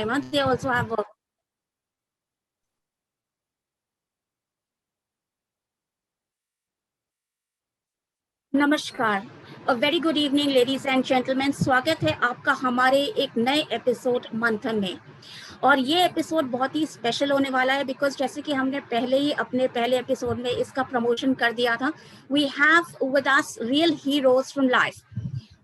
time. Huh? They also have work. नमस्कार, a very good evening ladies and gentlemen. स्वागत है आपका हमारे एक नए एपिसोड मंथन में। और ये एपिसोड बहुत ही स्पेशल होने वाला है बिकॉज जैसे कि हमने पहले ही अपने पहले एपिसोड में इसका प्रमोशन कर दिया था, we have with us real heroes from life.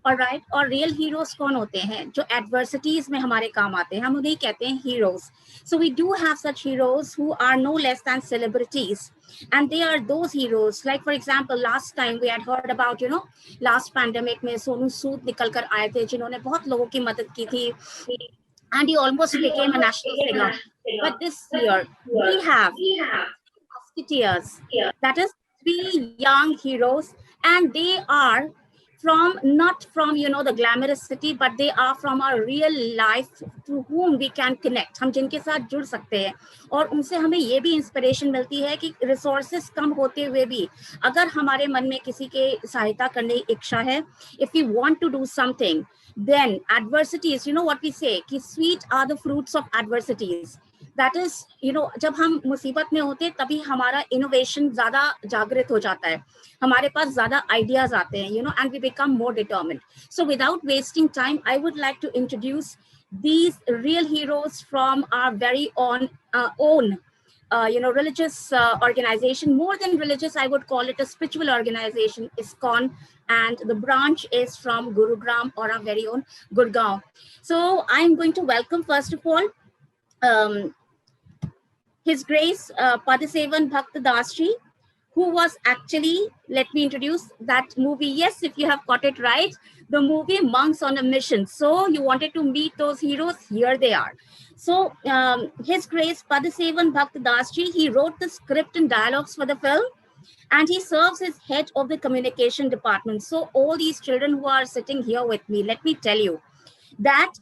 Alright, और रियल हीरोज कौन होते हैं? जो एडवर्सिटीज में हमारे काम आते हैं, हम उन्हें कहते हैं heroes. So we do have such heroes who are no less than celebrities, and they are those heroes. Like for example, last time we had heard about, last pandemic में सोनू सूद निकल कर आए थे जिन्होंने बहुत लोगों की मदद की थी, and he almost became a national figure. But this year we have musketeers, that is three young heroes, and they are not from the glamorous city, but they are from our real life to whom we can connect. हम जिनके साथ जुड़ सकते हैं और उनसे हमें ये भी इंस्पिरेशन मिलती है कि रिसोर्सेस कम होते हुए भी अगर हमारे मन में किसी के सहायता करने की इच्छा है, if we want to do something, then adversities, what we say कि sweet are the fruits of adversities. That is, जब हम मुसीबत में होते तभी हमारा इनोवेशन ज्यादा जागृत हो जाता है, हमारे पास ज्यादा आइडियाज आते हैं, and we become more determined. So without wasting time, I would like to introduce these real heroes from our very own religious organization. More than religious, I would call it a spiritual organization, ISKCON, and the branch is from Gurugram, or our very own Gurgaon. So I'm going to welcome, first of all, His Grace Padasevan Bhakt Das Ji, who was actually, let me introduce that movie. Yes, if you have got it right, the movie Monks on a Mission. So you wanted to meet those heroes, here they are. So His Grace Padasevan Bhakt Das Ji, he wrote the script and dialogues for the film, and he serves as head of the communication department. So all these children who are sitting here with me, let me tell you that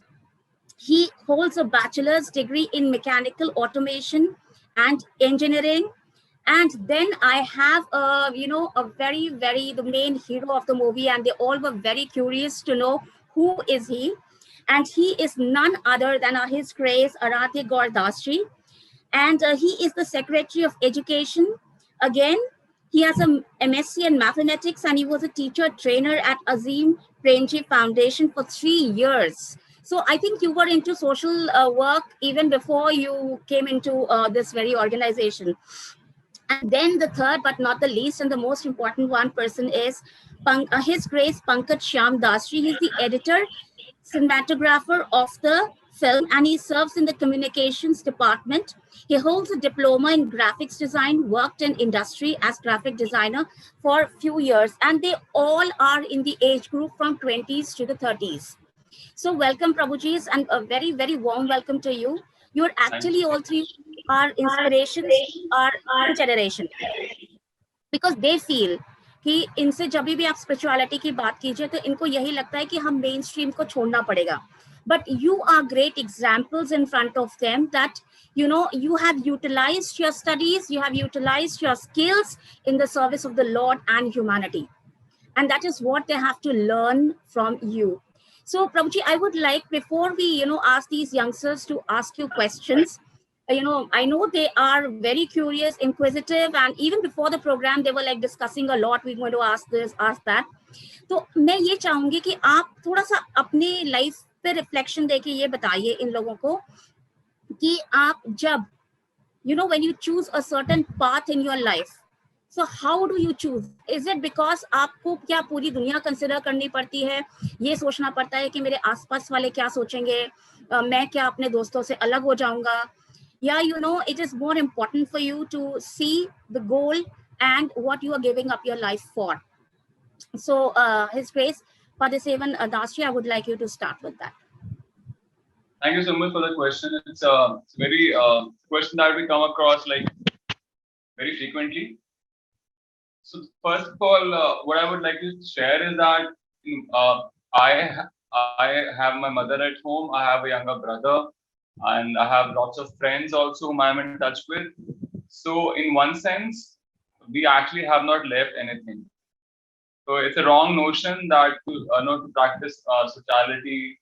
he holds a bachelor's degree in mechanical automation and engineering. And then I have a very, very, the main hero of the movie, and they all were very curious to know who is he. And he is none other than His Grace Aradhya Gaur Das Ji. And he is the Secretary of Education. Again, he has a MSc in mathematics, and he was a teacher trainer at Azim Premji Foundation for 3 years. So I think you were into social work even before you came into this very organization. And then the third, but not the least, and the most important one person is His Grace Pankaj Shyam Das Ji. He's the editor, cinematographer of the film, and he serves in the communications department. He holds a diploma in graphics design, worked in industry as graphic designer for a few years, and they all are in the age group from 20s to the 30s. So welcome, Prabhujis, and a very, very warm welcome to you. You're actually all three are inspirations are our generation, because they feel कि इनसे जब भी आप spirituality की बात कीजिए तो इनको यही लगता है कि हम मेन स्ट्रीम को छोड़ना पड़ेगा. But you are great examples in front of them that you have utilized your studies, you have utilized your skills in the service of the Lord and humanity, and that is what they have to learn from you. So Prabhuji, I would like, before we ask these youngsters to ask you questions, I know they are very curious, inquisitive, and even before the program they were like discussing a lot, we're going to ask this, ask that. तो मैं ये चाहूंगी कि आप थोड़ा सा अपने life पे रिफ्लेक्शन देके ये बताइए इन लोगों को कि आप जब when you choose a certain path in your life, so how do you choose? Is it because आपको क्या पूरी दुनिया कंसिडर करनी पड़ती है, ये सोचना पड़ता है कि मेरे आसपास वाले क्या सोचेंगे, मैं क्या अपने दोस्तों से अलग हो जाऊंगा, या it is more important for you to see the goal and what you are giving up your life for? So His Grace Padasevan Das Ji, I would like you to start with that. Thank you so much for the question. It's a very question that we come across like very frequently. So first of all, what I would like to share is that I have my mother at home. I have a younger brother, and I have lots of friends also whom I'm in touch with. So in one sense, we actually have not left anything. So it's a wrong notion that to practice spirituality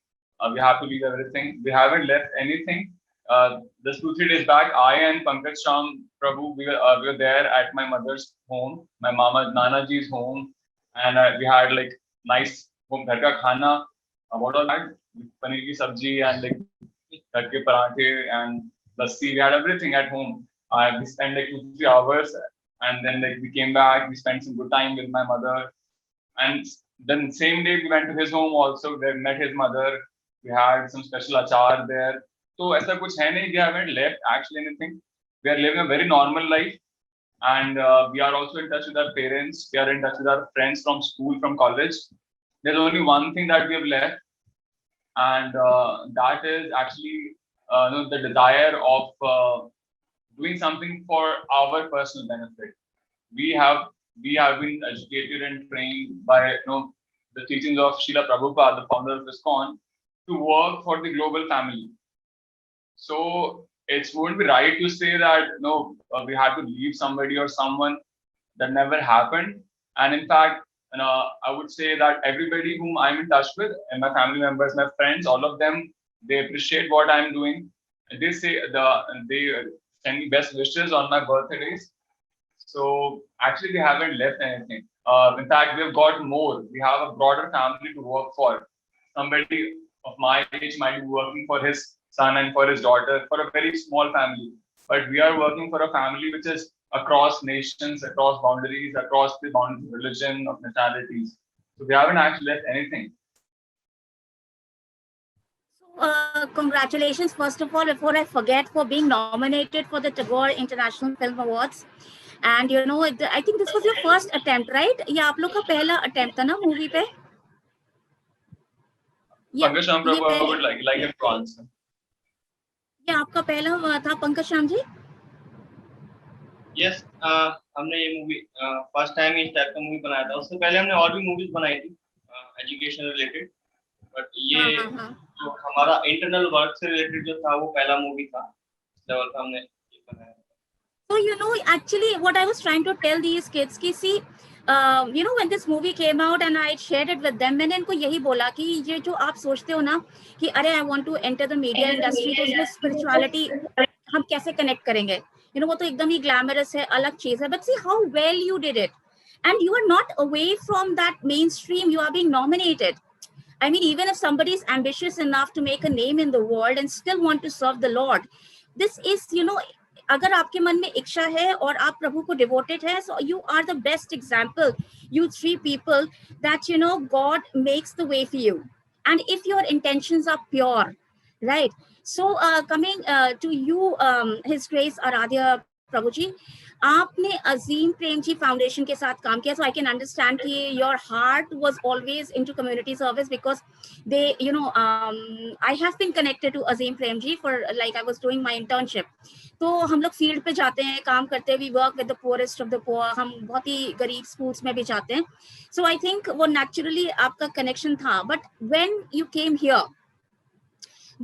We have to leave everything. We haven't left anything. Just 2 3 days back, I and Pankaj Sham Prabhu, we were there at my mother's home, my mama Nana ji's home, and we had like nice home ghar ka khana. What all that? Paneer ki sabji and like ghar ke parathe and lassi. We had everything at home. We spent like 2 3 hours, and then like we came back. We spent some good time with my mother, and then same day we went to his home also. We met his mother. We had some special achar there. So ऐसा कुछ है नहीं. We haven't left actually anything. We are living a very normal life, and we are also in touch with our parents. We are in touch with our friends from school, from college. There's only one thing that we have left, and that is actually the desire of doing something for our personal benefit. We have we have been educated and trained by the teachings of Srila Prabhupada, the founder of ISKCON, to work for the global family. So it wouldn't be right to say that we had to leave somebody or someone. That never happened. And in fact, I would say that everybody whom I'm in touch with, and my family members, my friends, all of them, they appreciate what I'm doing. They say they send me best wishes on my birthdays. So actually, we haven't left anything. In fact, we've got more. We have a broader family to work for. Somebody of my age might be working for his son and for his daughter, for a very small family. But we are working for a family which is across nations, across boundaries, across the boundaries of religion, of nationalities. So we haven't actually left anything. Congratulations, first of all, before I forget, for being nominated for the Tagore International Film Awards. And I think this was your first attempt, right? ये आप लोग का पहला attempt था ना movie पे? Pankaj Sham Prabhu, I would like him to answer. ये आपका पहला था पंकज श्याम जी? यस, हमने ये मूवी फर्स्ट टाइम इस टाइप का मूवी बनाया था. उससे पहले हमने और भी मूवीज बनाई थी एजुकेशन रिलेटेड, बट ये जो हमारा इंटरनल वर्क से रिलेटेड जो था वो पहला मूवी था इस लेवल का हमने ये बनाया. So actually what I was trying to tell these kids कि see when this movie came out and I shared it with them, मैंने इनको यही बोला कि ये जो आप सोचते हो ना कि अरे I want to enter the media industry, तो उसमें spirituality हम कैसे connect करेंगे, वो तो एकदम ही glamorous है, अलग चीज है. But see how well you did it, and you are not away from that mainstream. You are being nominated. I mean, even if somebody is ambitious enough to make a name in the world and still want to serve the Lord, this is अगर आपके मन में इच्छा है और आप प्रभु को devoted है, so you are the best example, you 3 people, that God makes the way for you, and if your intentions are pure, right? So coming to you, His Grace Aradhya Prabhu ji, आपने अजीम Prem ji foundation के साथ काम किया, so I can understand कि your heart was always into community service, because they I have been connected to Azim Prem ji for like I was doing my internship. तो हम लोग field पे जाते हैं, काम करते हैं, we work with the poorest of the poor, हम बहुत ही गरीब स्कूल्स में भी जाते हैं. सो आई थिंक वो नेचुरली आपका कनेक्शन था. But when you came here,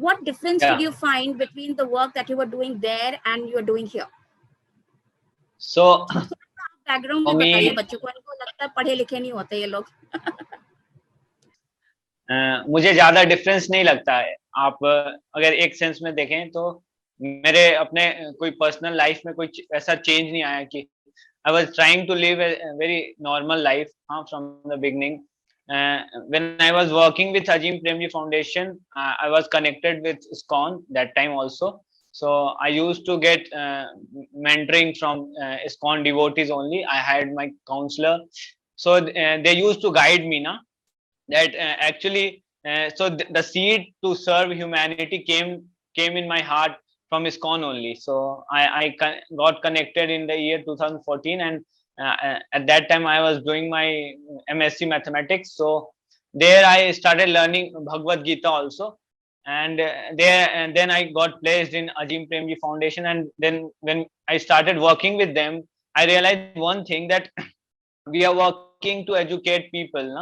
what difference did you find between the work that you were doing there and you are doing here? So background में बताइए बच्चों को, इनको लगता है पढ़े लिखे नहीं होते ये लोग. मुझे ज्यादा डिफरेंस नहीं लगता है. आप अगर एक सेंस में देखें तो मेरे अपने कोई पर्सनल लाइफ में कोई ऐसा चेंज नहीं आया कि I was trying to live a very normal life from the beginning. When I was working with Azim Premji Foundation, I was connected with ISKCON that time also. So I used to get mentoring from ISKCON devotees only. I had my counselor. So they used to guide me, that actually, so the seed to serve humanity came in my heart from ISKCON only. So I got connected in the year 2014, and at that time I was doing my MSc Mathematics. So there I started learning Bhagavad Gita also, and then I got placed in Azim Premji Foundation. And then when I started working with them, I realized one thing, that we are working to educate people.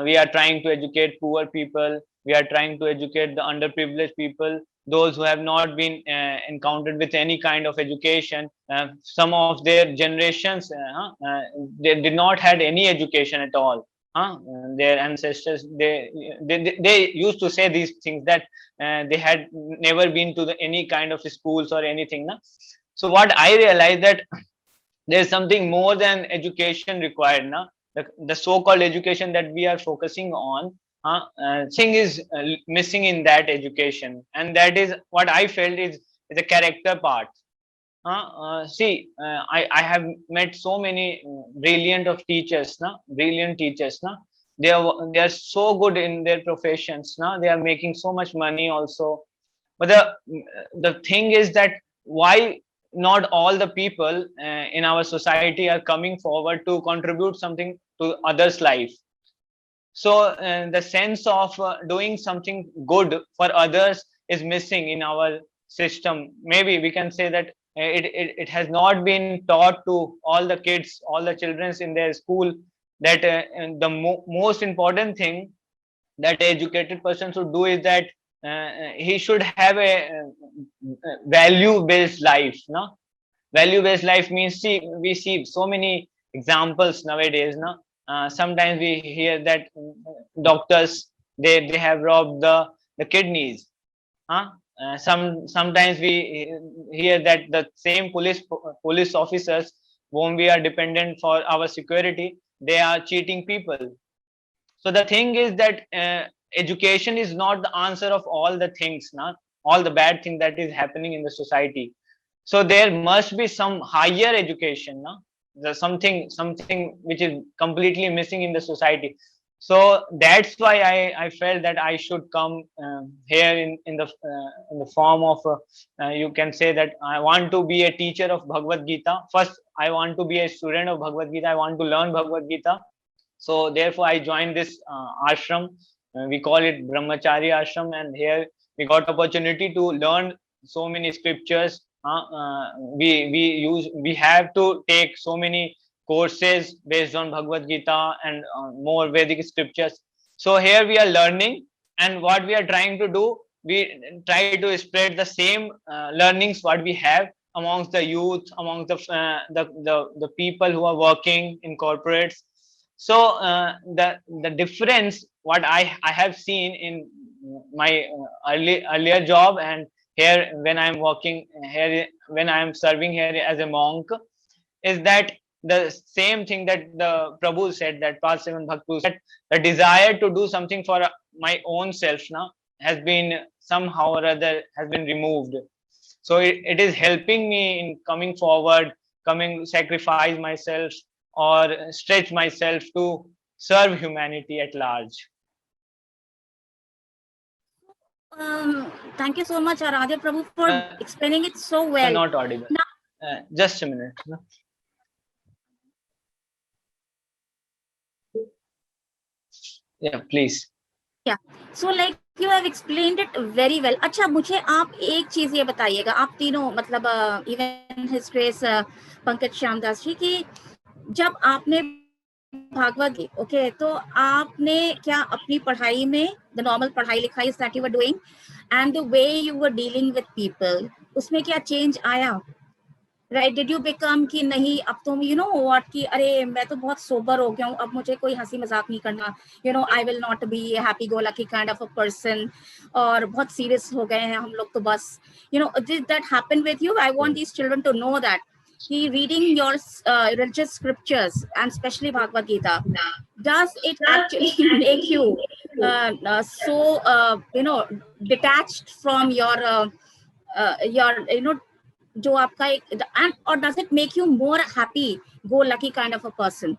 We are trying to educate poor people. We are trying to educate the underprivileged people, those who have not been encountered with any kind of education. Some of their generations they did not had any education at all. their ancestors, they used to say these things, that they had never been to any kind of schools or anything, na? So what I realized, that there's something more than education required, na? The so-called education that we are focusing on, thing is missing in that education, and that is what I felt is the character part. See, I have met so many brilliant of teachers, na? Brilliant teachers, na? They are so good in their professions, na? They are making so much money also. But the thing is that why not all the people in our society are coming forward to contribute something to others' life? So the sense of doing something good for others is missing in our system. Maybe we can say that it has not been taught to all the kids, all the children in their school, that the most important thing that educated person should do is that he should have a value based life, no? Value based life means, see, we see so many examples nowadays, no? Sometimes we hear that doctors, they have robbed the kidneys, huh? Sometimes we hear that the same police officers whom we are dependent for our security, they are cheating people. So the thing is that education is not the answer of all the things, not all the bad thing that is happening in the society. So there must be some higher education, no? There's something which is completely missing in the society. So that's why I felt that I should come here in the form of you can say that I want to be a teacher of Bhagavad Gita. First, I want to be a student of Bhagavad Gita. I want to learn Bhagavad Gita. So therefore, I joined this ashram. We call it Brahmachari ashram, and here we got opportunity to learn so many scriptures. We have to take so many courses based on Bhagavad Gita and more Vedic scriptures. So here we are learning, and what we are trying to do, we try to spread the same learnings what we have amongst the youth, amongst the people who are working in corporates. So the difference what I have seen in my earlier job, and here when I'm working here, when I'm serving here as a monk, is that the same thing that the Prabhu said, that Parsevan Bhaktu said, the desire to do something for my own self now has been somehow or other has been removed. So it is helping me in coming forward, coming sacrifice myself or stretch myself to serve humanity at large. Thank you so much, Aradhya Prabhu, for explaining it so well. Not audible. Just a minute. Yeah, please. Yeah. So like you have explained it very well. अच्छा, मुझे आप एक चीज ये बताइएगा, आप तीनों मतलब even His Grace Pankaj Shyamdas जी, कि जब आपने भागवत गीता, ओके, तो आपने क्या अपनी पढ़ाई में, द नॉर्मल पढ़ाई लिखाई that you were doing and the way you were dealing with people, उसमें क्या चेंज आया? राइट, डिड यू बिकम कि नहीं अब तुम यू नो व्हाट कि अरे मैं तो बहुत सोबर हो गया हूँ, अब मुझे कोई हंसी मजाक नहीं करना, you know I will not be happy go lucky kind of a person, और बहुत सीरियस हो गए हैं हम लोग तो बस, you know, did that happen with you? I want these children to know that कि reading your religious scriptures and especially Bhagavad Gita, does it actually make you so you know detached from your you know जो आपका एक, and or does it make you more happy go lucky kind of a person?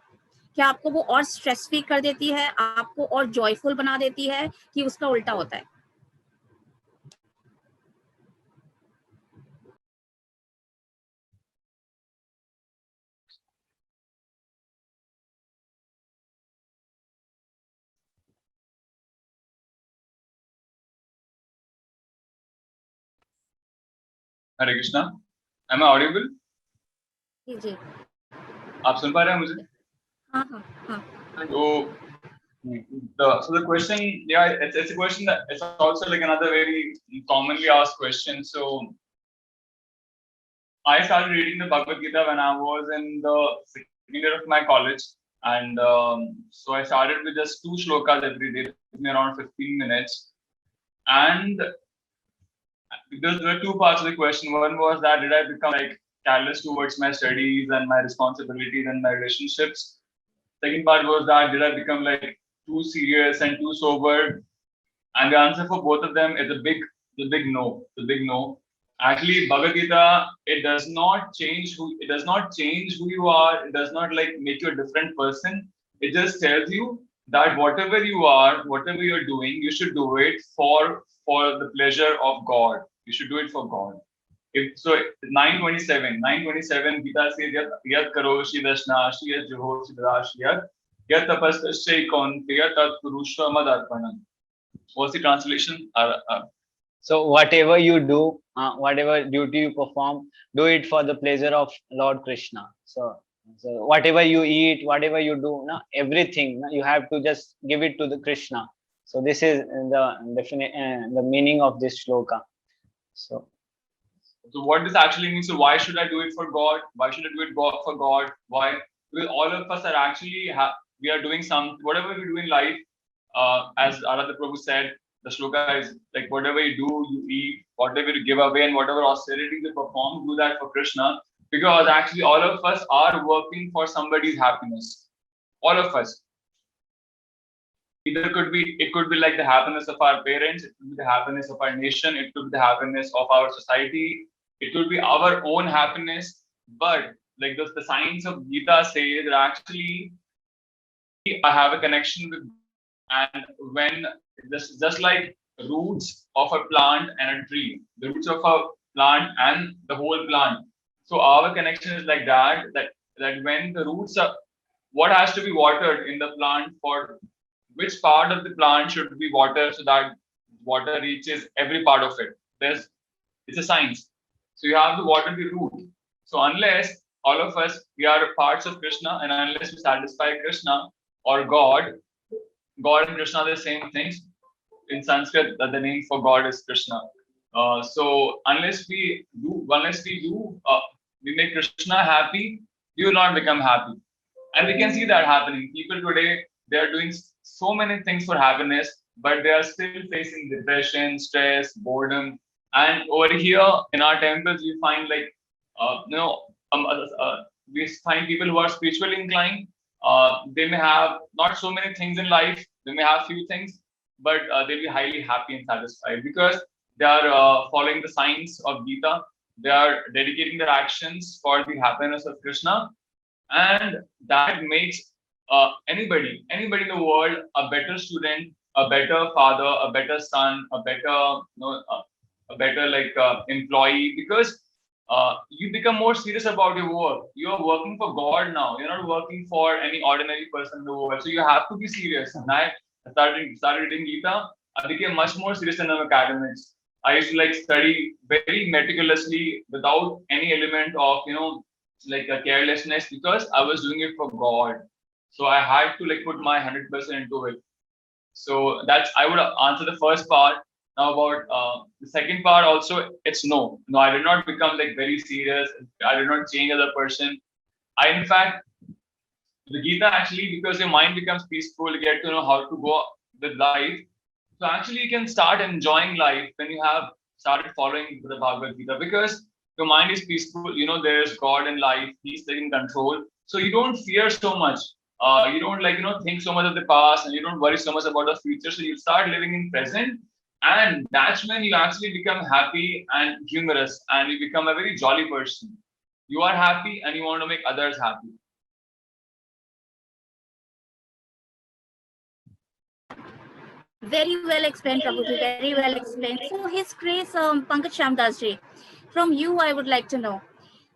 क्या आपको वो और stress free कर देती है, आपको और जॉयफुल बना देती है, कि उसका उल्टा होता है? हरे कृष्णा, am I audible? जी जी, आप सुन पा रहे हैं मुझे? हाँ हाँ हाँ. So the question, yeah, it's a question that it's also like another very commonly asked question. So I started reading the Bhagavad Gita when I was in the second year of my college, And so I started with just 2 shlokas every day, it took me around 15 minutes. And there were 2 parts of the question. One was that did I become like callous towards my studies and my responsibilities and my relationships? Second part was that did I become like too serious and too sober? And the answer for both of them is the big no. The big no. Actually, Bhagavad Gita, it does not change who you are. It does not like make you a different person. It just tells you that whatever you are, whatever you're doing, you should do it for the pleasure of God. You should do it for God. If so, 927 Gita says yat karoshi dashnashi yat juhoshi darashi yat tapasya konteya tat purusha madarpanam. What's the translation? So whatever you do, whatever duty you perform, do it for the pleasure of Lord Krishna. So whatever you eat, whatever you do, no, everything, no, you have to just give it to the Krishna. So this is the meaning of this shloka. So what this actually means? So why should I do it for God? Why should I do it for God? Why? Because all of us are actually we are doing whatever we do in life. As Aradha Prabhu said, the shloka is like whatever you do, you eat, whatever you give away, and whatever austerity you perform, do that for Krishna. Because actually all of us are working for somebody's happiness. All of us. It could be like the happiness of our parents, it could be the happiness of our nation, it could be the happiness of our society, it could be our own happiness. But like the science of Gita says that actually I have a connection with, and when just like roots of a plant and a tree, the roots of a plant and the whole plant. So our connection is like that when the roots are, what has to be watered in the plant, for which part of the plant should be watered so that water reaches every part of it. It's a science. So you have to water the root. So unless all of us, we are parts of Krishna, and unless we satisfy Krishna or God and Krishna are the same things. In Sanskrit, the name for God is Krishna. So unless we make Krishna happy, we will not become happy. And we can see that happening. People today, they are doing so many things for happiness, but they are still facing depression, stress, boredom. And over here in our temples, we find like, we find people who are spiritually inclined. They may have not so many things in life. They may have few things, but they'll be highly happy and satisfied because they are following the science of Gita. They are dedicating their actions for the happiness of Krishna, and that makes anybody in the world a better student, a better father, a better son, a better employee, because you become more serious about your work. You are working for God now. You're not working for any ordinary person in the world. So you have to be serious. And I started reading Gita. I became much more serious in academics. I used to like study very meticulously without any element of like a carelessness, because I was doing it for God. So I had to like put my 100% into it. So that's, I would answer the first part. Now about the second part also, it's no. I did not become like very serious. I did not change as a person. In fact, the Gita actually, because your mind becomes peaceful, you get to know how to go with life. So actually you can start enjoying life when you have started following the Bhagavad Gita, because your mind is peaceful. There's God in life. He's taking control. So you don't fear so much. You don't think so much of the past, and you don't worry so much about the future. So you start living in present. And that's when you actually become happy and humorous, and you become a very jolly person. You are happy and you want to make others happy. Very well explained, Prabhuji. Very well explained. So His Grace Pankaj Shyamdas ji, from you I would like to know.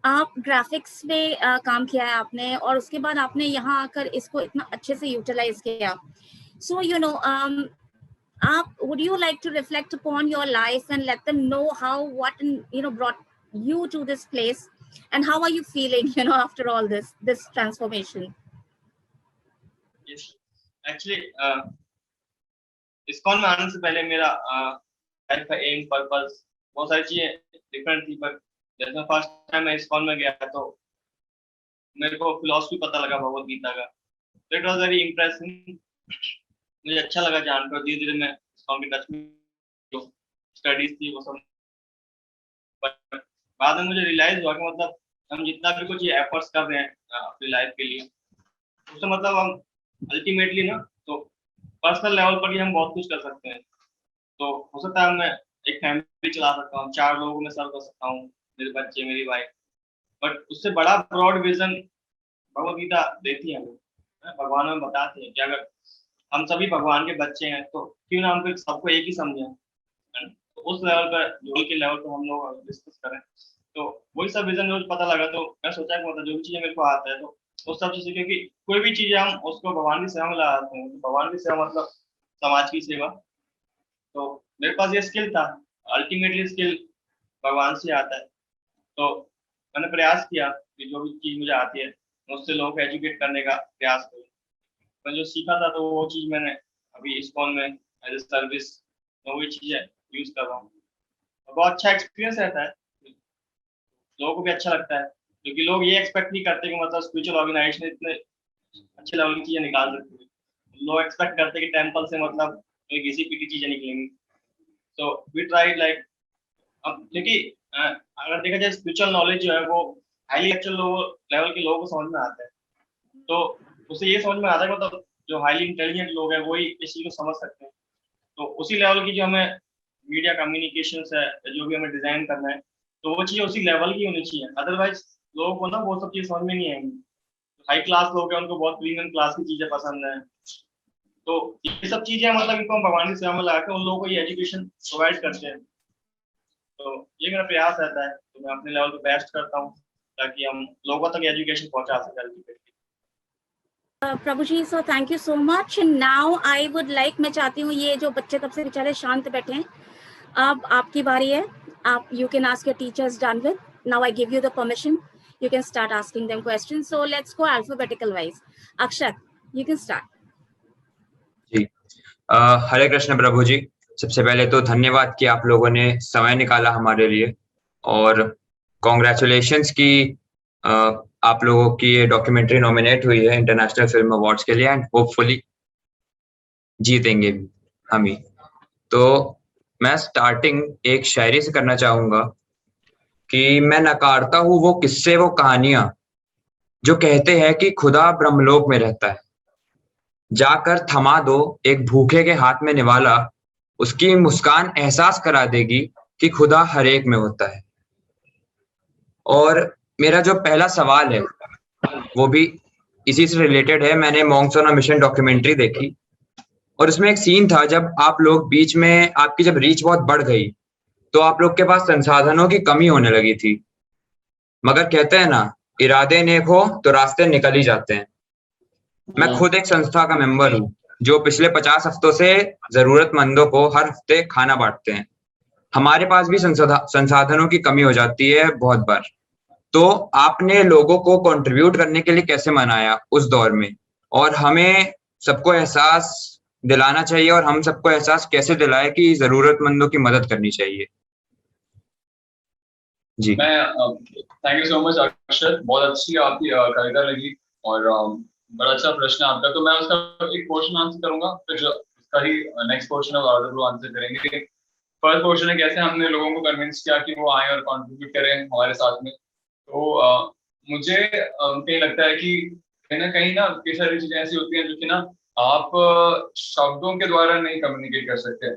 आप graphics में काम किया है आपने, और उसके बाद आपने यहाँ आकर इसको इतना अच्छे से यूटिलाइज किया. So would you like to reflect upon your life and let them know what brought you to this place, and how are you feeling after all this transformation? Yes, actually ISKCON में आने से पहले मेरा life का M purpose बहुत सारी चीजें different थी, पर जैसे फर्स्ट टाइम मैं ISKCON में गया तो मेरे को फिलॉसफी पता लगा भगवद गीता का. इट वाज वेरी इंप्रेसिंग, मुझे अच्छा लगा जानकर। धीरे धीरे मैं सॉन्ग के टच में, जो स्टडीज थी वो सब, बाद में मुझे रियलाइज हुआ कि मतलब हम जितना भी कुछ ये एफर्ट्स कर रहे हैं अपनी लाइफ के लिए, उससे मतलब हम अल्टीमेटली ना तो पर्सनल लेवल पर ही हम बहुत कुछ कर सकते हैं। तो हो सकता है मैं एक फैमिली चला सकता हूँ, 4 लोगों में सर्व कर सकता हूँ, मेरे बच्चे, मेरी वाइफ, बट उससे बड़ा ब्रॉड विजन भगवत गीता देती है हमें। भगवान हमें बताते हैं कि अगर हम सभी भगवान के बच्चे हैं तो क्यों ना हम फिर सबको एक ही समझें, है ना? तो उस लेवल पर, गोल के लेवल पर हम लोग डिस्कस करें, तो वही सब विजन मुझे पता लगा। तो मैं सोचा कि मतलब जो भी चीजें मेरे को आता है तो उस सब चीजें, क्योंकि कोई भी चीजें हम उसको भगवान की सेवा में लगाते हैं, तो भगवान की सेवा मतलब समाज की सेवा। तो मेरे पास ये स्किल था, अल्टीमेटली स्किल भगवान से आता है। तो मैंने प्रयास किया कि जो भी चीज मुझे आती है मैं उससे लोगों को एजुकेट करने का प्रयास करूँ। मैं जो सीखा था तो वो चीज मैंने अभी इस्कॉन में एज ए सर्विस मैं वही चीजें यूज कर रहा हूँ। बहुत अच्छा एक्सपीरियंस रहता है, लोगों को भी अच्छा लगता है, क्योंकि लोग ये एक्सपेक्ट नहीं करते कि मतलब स्पिरिचुअल ऑर्गेनाइजेशन इतने अच्छे लेवल की चीजें निकाल सकती है। लोग एक्सपेक्ट करते हैं कि टेम्पल से मतलब कोई घिसी पीटी चीजें निकलेंगी। तो वी ट्राई लाइक, अब क्योंकि अगर देखा जाए स्पिरिचुअल नॉलेज जो है वो हाईली एक्चुअल लेवल के लोगों को समझ में आता है। तो उससे ये समझ में आता है मतलब जो हाईली इंटेलिजेंट लोग हैं वही इस चीज को समझ सकते हैं। तो उसी लेवल की जो हमें मीडिया कम्युनिकेशन है, जो भी हमें डिजाइन करना है, तो वो चीज़ उसी लेवल की होनी चाहिए। अदरवाइज लोगों को ना वो सब चीज़ समझ में नहीं आएंगी। हाई क्लास लोग हैं, उनको बहुत प्रीमियम क्लास की चीजें पसंद है। तो ये सब चीजें मतलब इनको हम भगवान की सेवा में लाकर उन लोगों को ये एजुकेशन प्रोवाइड करते हैं। तो ये मेरा प्रयास रहता है, तो मैं अपने लेवल पे बेस्ट करता हूँ ताकि हम लोगों तक एजुकेशन पहुंचा सकें ultimately. Prabhu ji, so thank you so much. Now I would like, मैं चाहती हूँ ये जो बच्चे तब से बेचारे शांत बैठे हैं, अब आपकी बारी है। आप, you can ask your teachers done with, now I give you the permission, you can start asking them questions. So let's go alphabetical wise. Akshat, you can start. जी, हरे कृष्ण प्रभु जी। सबसे पहले तो धन्यवाद कि आप लोगों ने समय निकाला हमारे लिए, और कॉन्ग्रेचुलेशंस कि आप लोगों की ये डॉक्यूमेंट्री नॉमिनेट हुई है इंटरनेशनल फिल्म अवार्ड्स के लिए, एंड होपफुली जीतेंगे भी हम ही। तो मैं स्टार्टिंग एक शायरी से करना चाहूंगा कि मैं नकारता हूँ वो किस्से, वो कहानियां जो कहते हैं कि खुदा ब्रह्मलोक में रहता है। जाकर थमा दो एक भूखे के हाथ में निवाला, उसकी मुस्कान एहसास करा देगी कि खुदा हर एक में होता है। और मेरा जो पहला सवाल है वो भी इसी से रिलेटेड है। मैंने Monks on a mission documentary देखी, और उसमें एक सीन था जब आप लोग बीच में, आपकी जब रीच बहुत बढ़ गई तो आप लोग के पास संसाधनों की कमी होने लगी थी। मगर कहते हैं ना, इरादे नेक हो तो रास्ते निकल ही जाते हैं। मैं खुद एक संस्था का मेंबर हूँ जो पिछले 50 हफ्तों से जरूरतमंदों को हर हफ्ते खाना बांटते हैं। हमारे पास भी संसाधनों की कमी हो जाती है बहुत बार। तो आपने लोगों को कंट्रीब्यूट करने के लिए कैसे मनाया उस दौर में, और हमें सबको एहसास दिलाना चाहिए, और हम सबको एहसास कैसे दिलाए कि जरूरतमंदों की मदद करनी चाहिए। जी, मैं थैंक यू सो मच अक्षत, बहुत अच्छी आपकी कविता लगी, और बड़ा अच्छा प्रश्न है आपका। तो मैं उसका एक पोर्शन आंसर करूंगा, फिर उसका ही नेक्स्ट पोर्शन है वो आंसर करेंगे। फर्स्ट पोर्शन है कैसे हमने लोगों को कन्विंस किया कि वो आए और कंट्रीब्यूट करें हमारे साथ में। तो मुझे कहीं लगता है कि कहीं ना कई सारी चीजें ऐसी होती हैं जो कि ना आप शब्दों के द्वारा नहीं कम्युनिकेट कर सकते।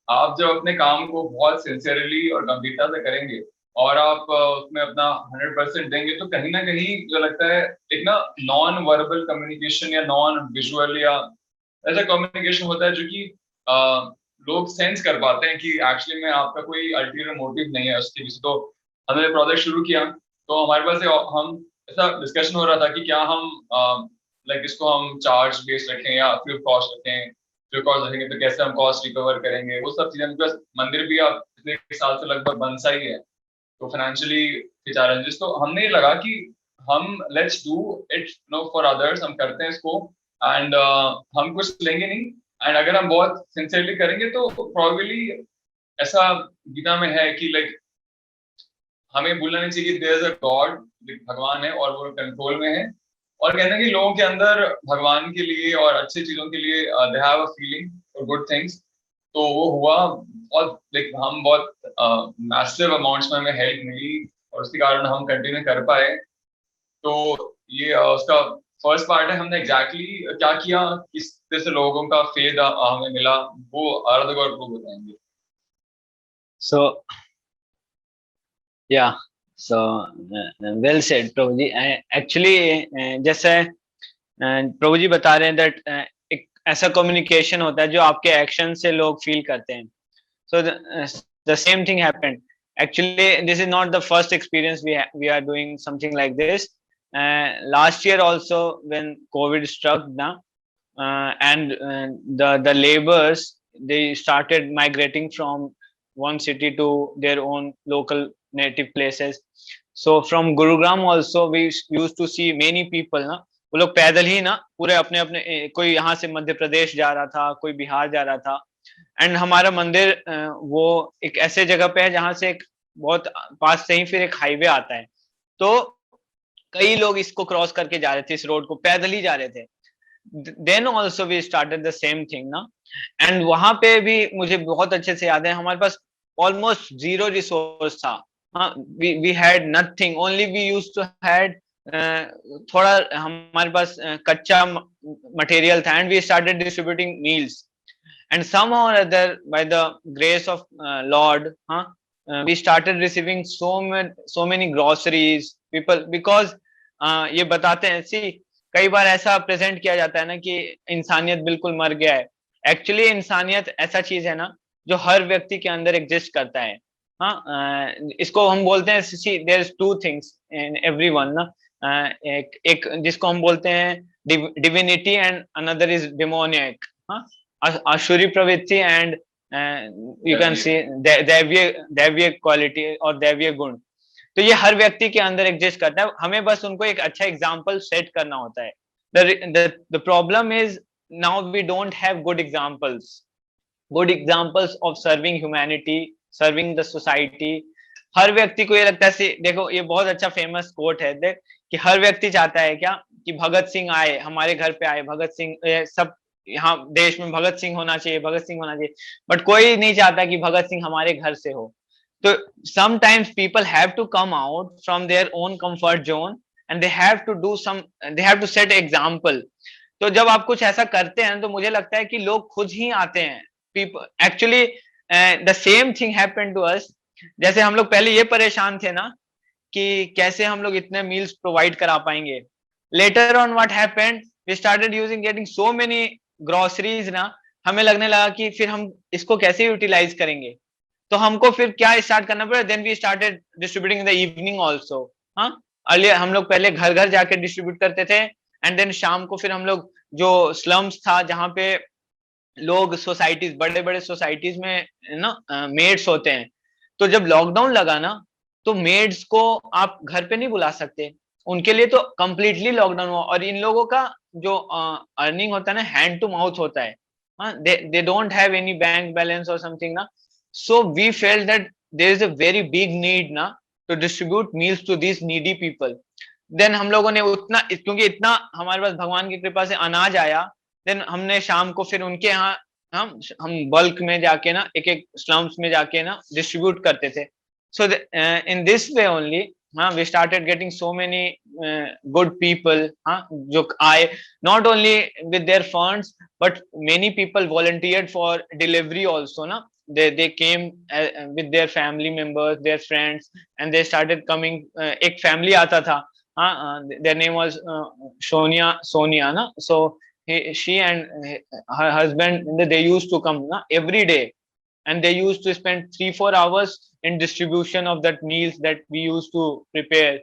आप जब अपने काम को बहुत सिंसियरली और गंभीरता से करेंगे और आप उसमें अपना 100% देंगे, तो कहीं ना कहीं जो लगता है एक ना नॉन वर्बल कम्युनिकेशन या नॉन विजुअल या ऐसा कम्युनिकेशन होता है जो कि लोग सेंस कर पाते हैं कि एक्चुअली में आपका कोई अल्टीरियर मोटिव नहीं है उसके पीछे। तो हमने प्रोजेक्ट शुरू किया, तो हमारे पास हम ऐसा डिस्कशन हो रहा था कि क्या हम लाइक इसको हम चार्ज बेस्ड रखें या फ्री कॉस्ट रखें। फ्री कॉस्ट रखेंगे तो कैसे हम कॉस्ट रिकवर करेंगे, वो सब चीजें। प्लस मंदिर भी अब पिछले 1 साल से लगभग बंद सा ही है, तो फाइनेंशियली के चैलेंजेस। तो हमने लगा कि हम let's do it no for others, हम करते हैं इसको, एंड हम कुछ लेंगे नहीं, एंड अगर हम बहुत सिंसियरली करेंगे तो प्रॉबेबली ऐसा गीता में है कि लाइक हमें भूलना नहीं चाहिए कि देयर इज अ गॉड, भगवान है और वो कंट्रोल में है, और कहते हैं कि लोगों के अंदर भगवान के लिए और अच्छी चीजों के लिए they have a feeling for good things. तो वो हुआ और लाइक हम बहुत मैसिव अमाउंट्स में हमें हेल्प मिली और उसके कारण हम कंटिन्यू कर पाए। तो ये उसका फर्स्ट पार्ट है, हमने एग्जैक्टली क्या किया, किस तरह से लोगों का फेद हमें मिला, वो आराधक और वो बताएंगे। So yeah, so well said, प्रभु जी। Actually जैसे प्रभु जी बता रहे हैं that एक ऐसा कम्युनिकेशन होता है जो आपके एक्शन से लोग फील करते हैं। So the same thing happened. Actually, this is not the first experience we are doing something like this. Last year also, when COVID struck, and the laborers, they started migrating from one city to their own local native places. So from Gurugram also we used to see many people ना, वो लोग पैदल ही ना पूरे अपने अपने कोई यहाँ से मध्य प्रदेश जा रहा था, कोई बिहार जा रहा था। एंड हमारा मंदिर वो एक ऐसे जगह पे है जहाँ से एक बहुत पास से ही फिर एक हाईवे आता है। तो कई लोग इसको क्रॉस करके जा रहे थे, इस रोड को पैदल ही जा रहे थे। Then also we started the same thing ना, एंड वहां पे भी मुझे बहुत अच्छे से याद है, हमारे पास ऑलमोस्ट जीरो रिसोर्स था। हाँ, we had nothing, only we used to had थोड़ा हमारे पास कच्चा मटेरियल था, and we started distributing meals, and somehow or other by the grace of Lord, we started receiving so many groceries people, because ये बताते हैं सी कई बार ऐसा प्रेजेंट किया जाता है ना कि इंसानियत बिल्कुल मर गया है। एक्चुअली इंसानियत ऐसा चीज है ना जो हर व्यक्ति के अंदर एग्जिस्ट करता है। इसको हम बोलते हैं see there is two things in everyone ना, एक जिसको हम बोलते हैं divinity and another is demoniac, आसुरी प्रवृत्ति एंड यू कैन सी दैवीय क्वालिटी और दैवीय गुण। तो ये हर व्यक्ति के अंदर एग्जिस्ट करता है, हमें बस उनको एक अच्छा एग्जाम्पल सेट करना होता है। The problem is now we don't have good examples of serving humanity, serving the society. हर व्यक्ति को ये लगता है, देखो ये बहुत अच्छा फेमस कोट है, देख कि हर व्यक्ति चाहता है क्या कि भगत सिंह आए हमारे घर पे आए, भगत सिंह सब यहाँ देश में भगत सिंह होना चाहिए, भगत सिंह होना चाहिए, बट कोई नहीं चाहता कि भगत सिंह हमारे घर से हो। तो sometimes people have to come out from their own comfort zone and they have to set example. तो जब आप कुछ ऐसा करते हैं तो मुझे लगता है कि लोग खुद ही आते हैं। People actually the same thing happened to us. जैसे हम लोग पहले ये परेशान थे ना कि कैसे हम लोग इतने मील्स प्रोवाइड करा पाएंगे। Later on what happened, we started getting so many groceries ना, हमें लगने लगा कि फिर हम इसको कैसे यूटिलाइज करेंगे। तो हमको फिर क्या स्टार्ट करना पड़ा, then we started distributing in the evening also. Earlier हम लोग पहले घर घर जाके डिस्ट्रीब्यूट करते थे, एंड देन शाम को फिर हम लोग जो स्लम्स था जहाँ पे लोग सोसाइटीज, बड़े बड़े सोसाइटीज में ना मेड्स होते हैं, तो जब लॉकडाउन लगा ना तो मेड्स को आप घर पे नहीं बुला सकते, उनके लिए तो कंप्लीटली लॉकडाउन हुआ। और इन लोगों का जो अर्निंग होता है ना हैंड टू माउथ होता है, they don't have any bank balance और समथिंग ना। So we felt that there is a very big need ना to distribute meals to these needy people. Then हम लोगों ने उतना, क्योंकि इतना हमारे पास भगवान की कृपा से अनाज आया, then हमने शाम को फिर उनके यहाँ हम बल्क में जाके ना एक एक स्लम्स में जाके ना डिस्ट्रीब्यूट करते थे। So in this way only we started getting so many good people जो आए, not only with their funds but many people volunteered for delivery also ना। They came with their family members, their friends, and they started coming. एक family आता था, their name was Sonia ना, so she and her husband, they used to come na every day, and they used to spend 3-4 hours in distribution of that meals that we used to prepare.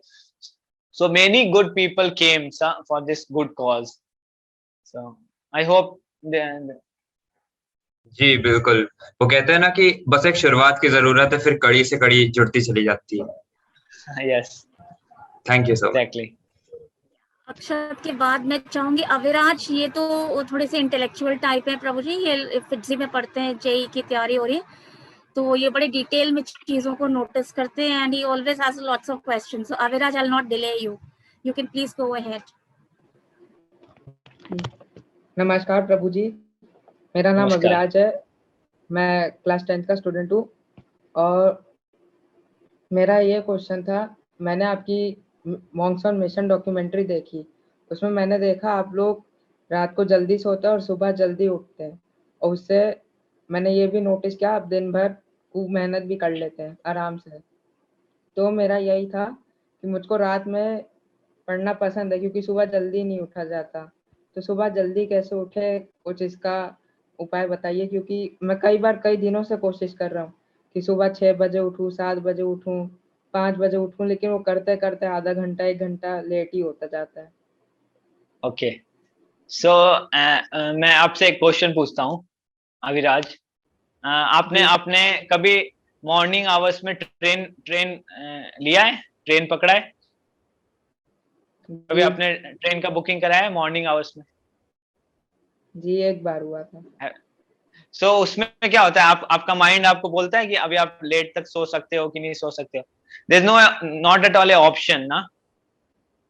So many good people came for this good cause. So I hope जी बिल्कुल, वो कहते हैं ना कि बस एक शुरुआत की जरूरत है, फिर कड़ी से कड़ी जुड़ती चली जाती है। Yes, thank you so much. Exactly. Akshat के बाद मैं चाहूंगी अविराज, ये तो थोड़े से इंटेलेक्चुअल टाइप है प्रभु जी, ये फिटजी में पढ़ते हैं, जेई की तैयारी हो रही है, तो ये बड़े डिटेल में चीजों को नोटिस करते हैं, and he always has lots of questions. So Aviraj, I will not delay you, you can please go ahead. नमस्कार प्रभु जी, मेरा नाम नमस्कार। अभिराज है। मैं क्लास 10th का स्टूडेंट हूँ और मेरा ये क्वेश्चन था, मैंने आपकी मॉन्क्स ऑन मिशन डॉक्यूमेंट्री देखी। उसमें मैंने देखा आप लोग रात को जल्दी सोते हैं और सुबह जल्दी उठते हैं, और उससे मैंने ये भी नोटिस किया आप दिन भर खूब मेहनत भी कर लेते हैं आराम से। तो मेरा यही था कि मुझको रात में पढ़ना पसंद है क्योंकि सुबह जल्दी नहीं उठा जाता। तो सुबह जल्दी कैसे उठे, कुछ इसका उपाय बताइए, क्योंकि मैं कई दिनों से कोशिश कर रहा हूँ कि सुबह 6 बजे उठूँ, 7 बजे उठूँ, 5 बजे उठूँ, लेकिन वो करते करते आधा घंटा 1 घंटा लेट ही होता जाता है। ओके, सो मैं आपसे एक क्वेश्चन पूछता हूँ अभिराज। आपने जी। आपने कभी मॉर्निंग आवर्स में ट्रेन लिया है, ट्रेन पकड़ा है? कभी जी, आपने ट्रेन का बुकिंग कराया है मॉर्निंग आवर्स में? जी, एक बार हुआ था। सो उसमें क्या होता है, आपका माइंड आपको बोलता है कि अभी आप लेट तक सो सकते हो कि नहीं सो सकते हो? There is no, not at all a option ना।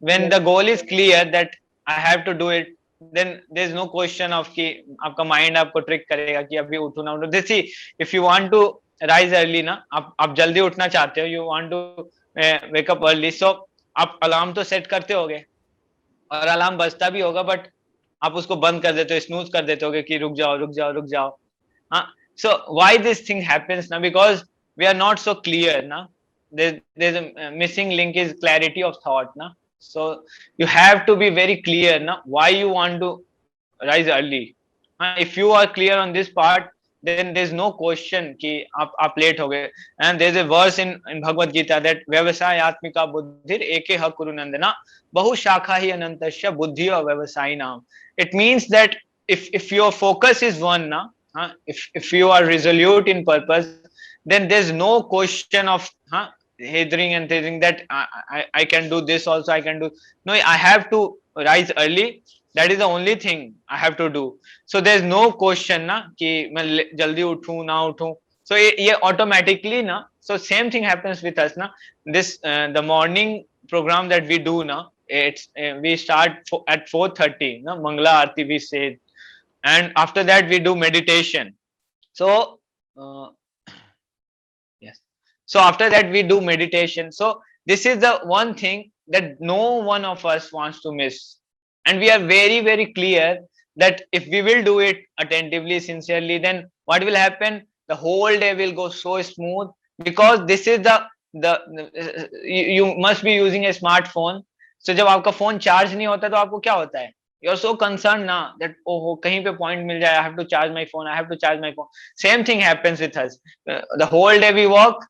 when Yes. the goal is clear that I have to do it, then there is no question of कि आपका माइंड आपको ट्रिक करेगा कि अभी उठो ना उठो। देखिए, if you want to rise early ना, आप जल्दी उठना चाहते हो, you want to wake up early, so आप अलार्म तो सेट करते होगे और अलार्म बजता भी होगा, बट आप उसको बंद कर देते हो, स्नूज कर देते होगे कि रुक जाओ रुक जाओ रुक जाओ। हाँ, so why this thing happens now? Because we are not so clear na. There's a missing link is clarity of thought na. So you have to be very clear na why you want to rise early. If you are clear on this part, then there's no question कि आप late हो गए. And there's a verse in Bhagavad Gita that व्यवसायात्मिका बुद्धिर एके ह कुरु नंदना बहु शाखा ही अनंतस्य बुद्धि और व्यवसायी नाम. It means that if your focus is one na, if you are resolute in purpose, then there's no question of hindering and thinking that I can do this also, I can do. No, I have to rise early. That is the only thing I have to do. So there's no question ना कि मैं जल्दी उठूं ना उठूं. So ये automatically ना. So same thing happens with us ना. This the morning program that we do ना, it's we start at 4:30 ना, Mangala Aarti we say, and after that we do meditation. So yes, so after that we do meditation. So this is the one thing that no one of us wants to miss, and we are very very clear that if we will do it attentively, sincerely, then what will happen, the whole day will go so smooth, because this is the you must be using a smartphone. So जब आपका phone charge नहीं होता तो आपको क्या होता है, you are so concerned now that oh कहीं पे point मिल जाए, I have to charge my phone, I have to charge my phone. Same thing happens with us. The whole day we work,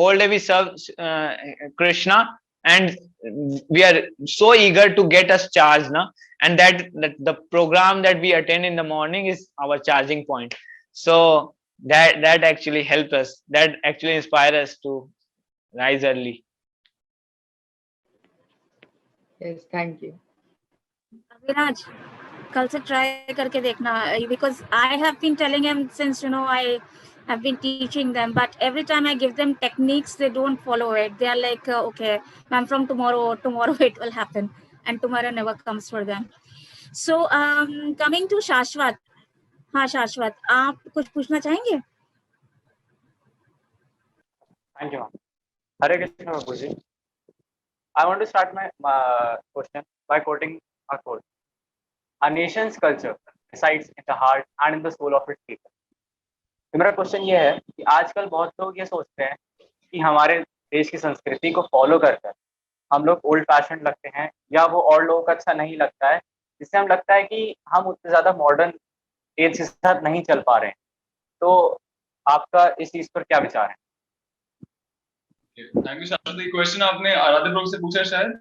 whole day we serve Krishna, and we are so eager to get us charged now, and that the program that we attend in the morning is our charging point. So that actually helps us, that actually inspire us to rise early. Yes, thank you. Aviraj, कल से try करके देखना, because I have been telling him since I have been teaching them, but every time I give them techniques, they don't follow it. They are like, okay, ma'am, from tomorrow it will happen, and tomorrow never comes for them. So coming to शाश्वत, हाँ शाश्वत, आप कुछ पूछना चाहेंगे? Thank you, ma'am. Hare Krishna, Prabhuji. I want to start my question by quoting a quote. A nation's culture resides in the heart and in the soul of its people. तो मेरा question ये है कि आजकल बहुत लोग ये सोचते हैं कि हमारे देश की संस्कृति को फॉलो कर हम लोग ओल्ड फैशन लगते हैं, या वो और लोगों को अच्छा नहीं लगता है, जिससे हम लगता है कि हम उतने ज़्यादा मॉडर्न एज के साथ नहीं चल पा रहे हैं। तो आपका इस चीज़ पर क्या विचार है? थैंक यू शाश्वत। ये क्वेश्चन आपने आराध्य प्रभु से पूछा शायद?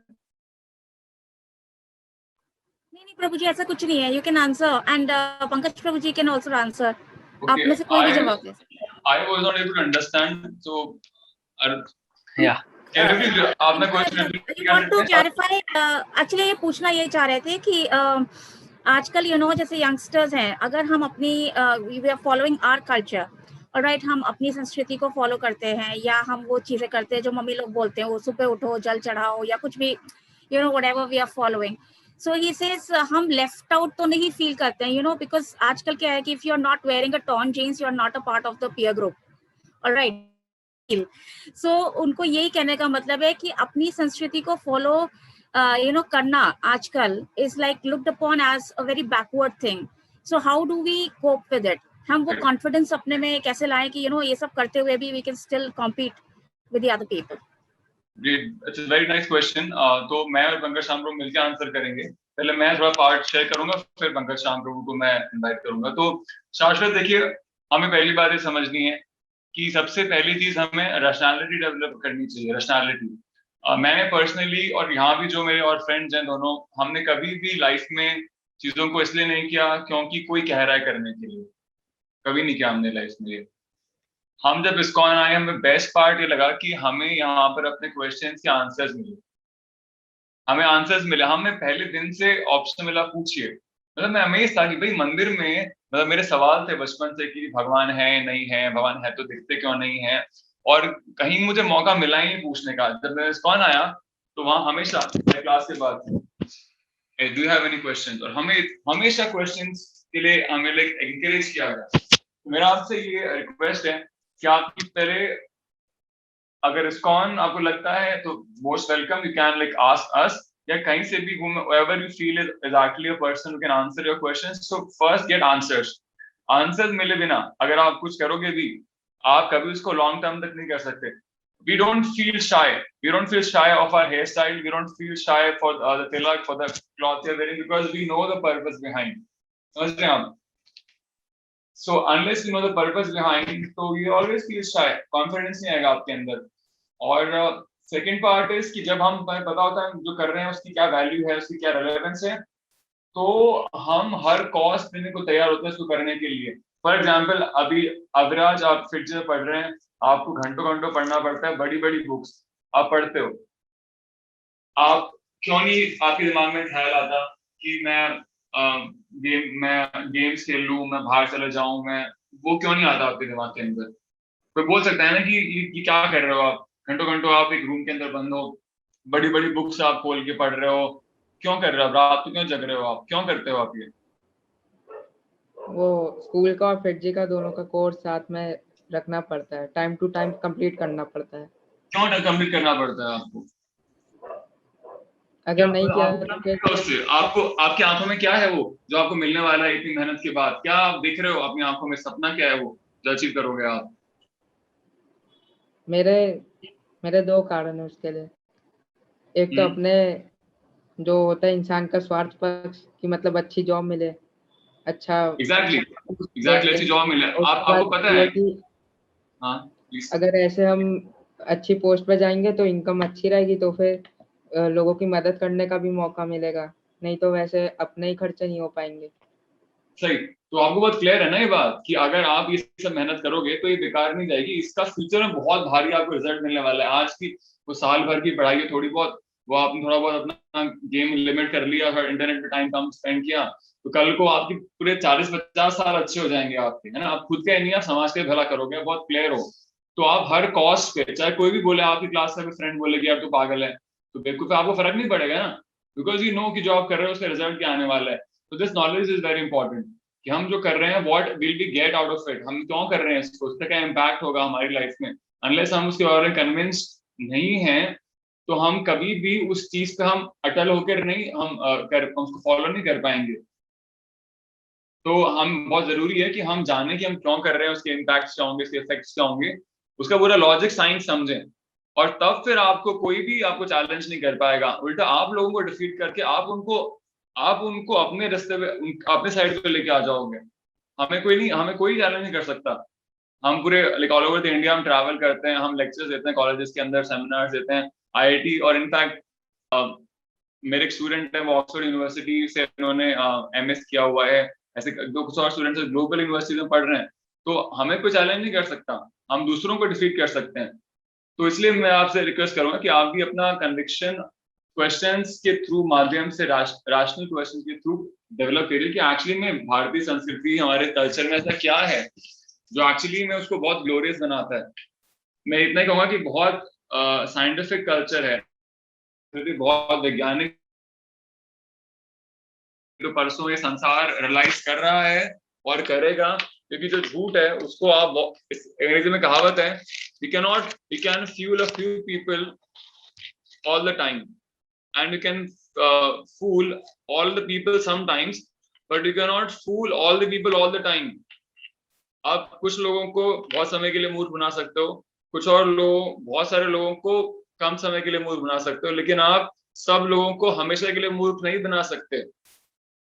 नहीं प्रभु जी, ऐसा कुछ नहीं है। You can answer and Pankaj Prabhu ji can also answer. आप में से कोई भी जवाब दे। I was not able to understand, so yeah. Can you please आपने question I want to clarify, actually ये पूछना ये चाह रहे थे कि आजकल जैसे यंगस्टर्स हैं, अगर हम अपनी we are following our culture, alright, हम अपनी संस्कृति को फॉलो करते हैं, या हम वो चीजें करते हैं जो मम्मी लोग बोलते हैं, वो सुबह उठो, जल चढ़ाओ, या कुछ भी whatever we are following, So he says हम left out तो नहीं feel करते हैं, you know, because आजकल क्या है कि if you're not wearing a torn jeans, you're not a part of the peer group. All right. So उनको यही कहने का मतलब है कि अपनी संस्कृति को follow you know करना आजकल is like looked upon as a very backward thing. So how do we cope with it? हम वो confidence अपने में कैसे लाएं कि you know ये सब करते हुए भी we can still compete with the other people? Great. It's a very nice question. तो मैं और पंकज शाम प्रभु मिलकर आंसर करेंगे. पहले मैं थोड़ा पार्ट शेयर करूंगा, फिर पंकज शाम प्रभु को मैं इनवाइट करूंगा. तो शाश्वत देखिए, हमें पहली बात ये समझनी है कि सबसे पहली चीज हमें रैशनैलिटी डेवलप करनी चाहिए. रैशनैलिटी. मैंने पर्सनली और यहाँ भी जो मेरे और फ्रेंड्स हैं दोनों, हमने कभी भी लाइफ में चीजों को इसलिए नहीं किया क्योंकि कोई कह रहा है करने के लिए. कभी नहीं किया हमने लाइफ में. हम जब इस्कॉन आए, हमें बेस्ट पार्ट ये लगा कि हमें यहाँ पर अपने क्वेश्चंस के आंसर्स मिले. हमें आंसर्स मिले. हमें पहले दिन से ऑप्शन मिला, पूछिए. मतलब मैं अमेज था कि भाई मंदिर में, मतलब मेरे सवाल थे बचपन से कि भगवान है नहीं है, भगवान है तो दिखते क्यों नहीं है, और कहीं मुझे मौका मिला ही नहीं पूछने का. जब मैं इस्कॉन आया तो वहाँ हमेशा क्लास के बाद do you have any questions, और हमें हमेशा क्वेश्चंस के लिए हमें लाइक एनकरेज किया गया. मेरा आपसे ये रिक्वेस्ट है कि आप पहले, अगर इस्कॉन आपको लगता है तो most welcome, you can like ask us, या कहीं से भी whoever you feel is exactly a person who can answer your questions. So first get answers. Answers मिले बिना अगर आप कुछ करोगे भी, आप कभी उसको लॉन्ग टर्म तक नहीं कर सकते. We don't feel shy. We don't feel shy of our hairstyle. We don't feel shy for the tilak, for the cloth you're wearing, because we know the purpose behind. समझ रहे हैं आप? So unless you know the purpose behind, so you always feel shy. Confidence नहीं आएगा आपके अंदर. और second part is कि जब हम पता होता है जो कर रहे हैं उसकी क्या वैल्यू है, उसकी क्या रेलेवेंस है, तो हम हर कॉस्ट देने को तैयार होते हैं उसको करने के लिए. फॉर एग्जाम्पल, अभी अविराज आप फिट से पढ़ रहे हैं, आपको घंटों घंटों पढ़ना पड़ता है, बड़ी बड़ी बुक्स आप पढ़ते हो. आप क्यों नहीं, आपके दिमाग में ख्याल आता कि मैं गेम्स खेल लूं, मैं बाहर चले जाऊं, मैं, वो क्यों नहीं आता आपके दिमाग के अंदर? कोई बोल सकता है ना कि ये क्या कर रहे हो आप, घंटों घंटों आप एक रूम के अंदर बंद हो, बड़ी बड़ी बुक्स आप खोल के पढ़ रहे हो, क्यों कर रहे हो? रात को क्यों जग रहे हो आप? क्यों करते हो आप ये? वो स्कूल का और फिटजी का दोनों का कोर्स साथ में रखना पड़ता है, टाइम टू टाइम कंप्लीट करना पड़ता है. क्यों कंप्लीट करना पड़ता है आपको? अगर नहीं किया तो आपको, आपकी आंखों में क्या है वो जो आपको मिलने वाला है इतनी मेहनत के बाद? क्या आप देख रहे हो अपनी आंखों में? सपना क्या है वो जो अचीव करोगे आप? मेरे दो कारण है उसके लिए. एक तो अपने जो होता है इंसान का स्वार्थ पक्ष, कि मतलब अच्छी जॉब मिले, अच्छा एग्जैक्टली अच्छी जॉब मिले. आपको पता है कि हाँ, अगर ऐसे हम अच्छी पोस्ट पे जाएंगे तो इनकम अच्छी रहेगी, तो फिर लोगों की मदद करने का भी मौका मिलेगा, नहीं तो वैसे अपने ही खर्चे नहीं हो पाएंगे. सही. तो आपको बहुत क्लियर है ना ये बात कि अगर आप ये सब मेहनत करोगे तो ये बेकार नहीं जाएगी. इसका फ्यूचर में बहुत भारी आपको रिजल्ट मिलने वाला है. आज की वो साल भर की पढ़ाई है थोड़ी बहुत, वो आपने थोड़ा बहुत अपना गेम लिमिट कर लिया, फिर इंटरनेट पे टाइम कम स्पेंड किया, तो कल को आपकी पूरे 40-50 साल अच्छे हो जाएंगे आपके, है ना. आप खुद का नहीं, आप समाज का भला करोगे, बहुत क्लियर हो. तो आप हर कॉस्ट पे, चाहे कोई भी बोले, आपकी क्लास का फ्रेंड बोले कि यार तू पागल है, तो बेवकूफ है, आपको फर्क नहीं पड़ेगा ना, बिकॉज यू नो कि जो आप कर रहे हो उसका रिजल्ट क्या आने वाला है. तो this knowledge is very important कि हम जो कर रहे हैं, what will be get out of it, हम क्यों कर रहे हैं इसको, उसका क्या इम्पैक्ट होगा हमारी लाइफ में. अनलेस हम उसके बारे में कन्विंस्ड नहीं हैं, तो हम कभी भी उस चीज पे हम अटल होकर नहीं, हम उसको फॉलो नहीं कर पाएंगे. तो हम, बहुत जरूरी है कि हम जाने कि हम क्यों कर रहे हैं, उसके इम्पैक्ट्स क्या होंगे, उसके इफेक्ट्स क्या होंगे, उसका पूरा लॉजिक साइंस समझें, और तब फिर आपको कोई भी आपको चैलेंज नहीं कर पाएगा. उल्टा आप लोगों को डिफीट करके आप उनको अपने रास्ते पे, अपने साइड पे लेके आ जाओगे. हमें कोई चैलेंज नहीं कर सकता. हम पूरे like all over the India हम ट्रैवल करते हैं, हम लेक्चर्स देते हैं कॉलेजेस के अंदर, सेमिनार्स देते हैं, आईआईटी, और इनफैक्ट मेरे एक स्टूडेंट है वो ऑक्सफोर्ड यूनिवर्सिटी से, उन्होंने एमएस किया हुआ है, ऐसे कुछ और स्टूडेंट्स ग्लोबल यूनिवर्सिटी में पढ़ रहे हैं. तो हमें कोई चैलेंज नहीं कर सकता, हम दूसरों को डिफीट कर सकते हैं. तो इसलिए मैं आपसे रिक्वेस्ट करूंगा कि आप भी अपना कन्विक्शन क्वेश्चंस के थ्रू, माध्यम से, राशनल क्वेश्चंस के थ्रू डेवलप करिए कि एक्चुअली में भारतीय संस्कृति, हमारे कल्चर में ऐसा क्या है जो एक्चुअली में उसको बहुत ग्लोरियस बनाता है. मैं इतना ही कहूंगा कि बहुत साइंटिफिक कल्चर है, बहुत वैज्ञानिक तो परसों ये संसार रियलाइज कर रहा है और करेगा, क्योंकि जो झूठ है उसको आप, अंग्रेजी में कहावत है, you can fuel a few people all the time and you can fool all the people sometimes, but you cannot fool all the people all the time. आप कुछ लोगों को बहुत समय के लिए मूर्ख बना सकते हो, कुछ और लोग, बहुत सारे लोगों को कम समय के लिए मूर्ख बना सकते हो, लेकिन आप सब लोगों को हमेशा के लिए मूर्ख नहीं बना सकते.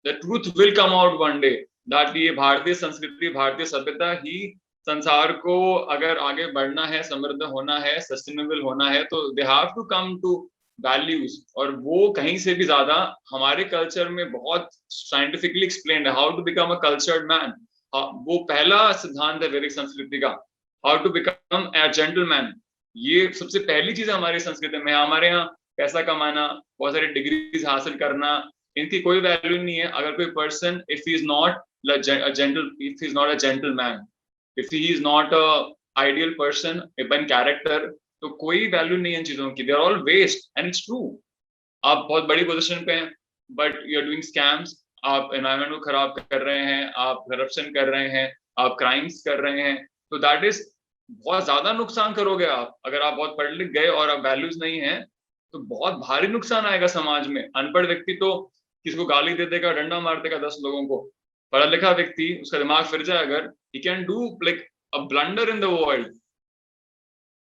The truth will come out one day that ये भारतीय संस्कृति, भारतीय सभ्यता ही संसार को अगर आगे बढ़ना है, समृद्ध होना है, सस्टेनेबल होना है, तो they have to come to values. और वो कहीं से भी ज्यादा हमारे कल्चर में बहुत साइंटिफिकली एक्सप्लेन्ड है, how to become a cultured man. वो पहला सिद्धांत है वैदिक संस्कृति का, how to become a gentleman. ये सबसे पहली चीज हमारी संस्कृति में. हमारे यहाँ पैसा कमाना, बहुत सारी डिग्रीज हासिल करना, इनकी कोई वैल्यू नहीं है अगर कोई person, if he is not a gentleman, if he is not a ideal person in character, तो कोई वैल्यू नहीं है इन चीजों की. They are all waste and it's true. आप बहुत बड़ी पोजीशन पे हैं but you are doing scams, आप एनवायरमेंट को खराब कर रहे हैं, आप करप्शन कर रहे हैं, आप क्राइम्स कर रहे हैं, तो दैट इज बहुत ज्यादा नुकसान करोगे आप. अगर आप बहुत पढ़ लिख गए और आप वैल्यूज नहीं है तो बहुत भारी नुकसान आएगा समाज में. अनपढ़ व्यक्ति तो किसी को गाली दे देगा, डंडा मार देगा 10 लोगों को. पढ़ा लिखा व्यक्ति, उसका दिमाग फिर जाए अगर, he can do like a blunder in the world.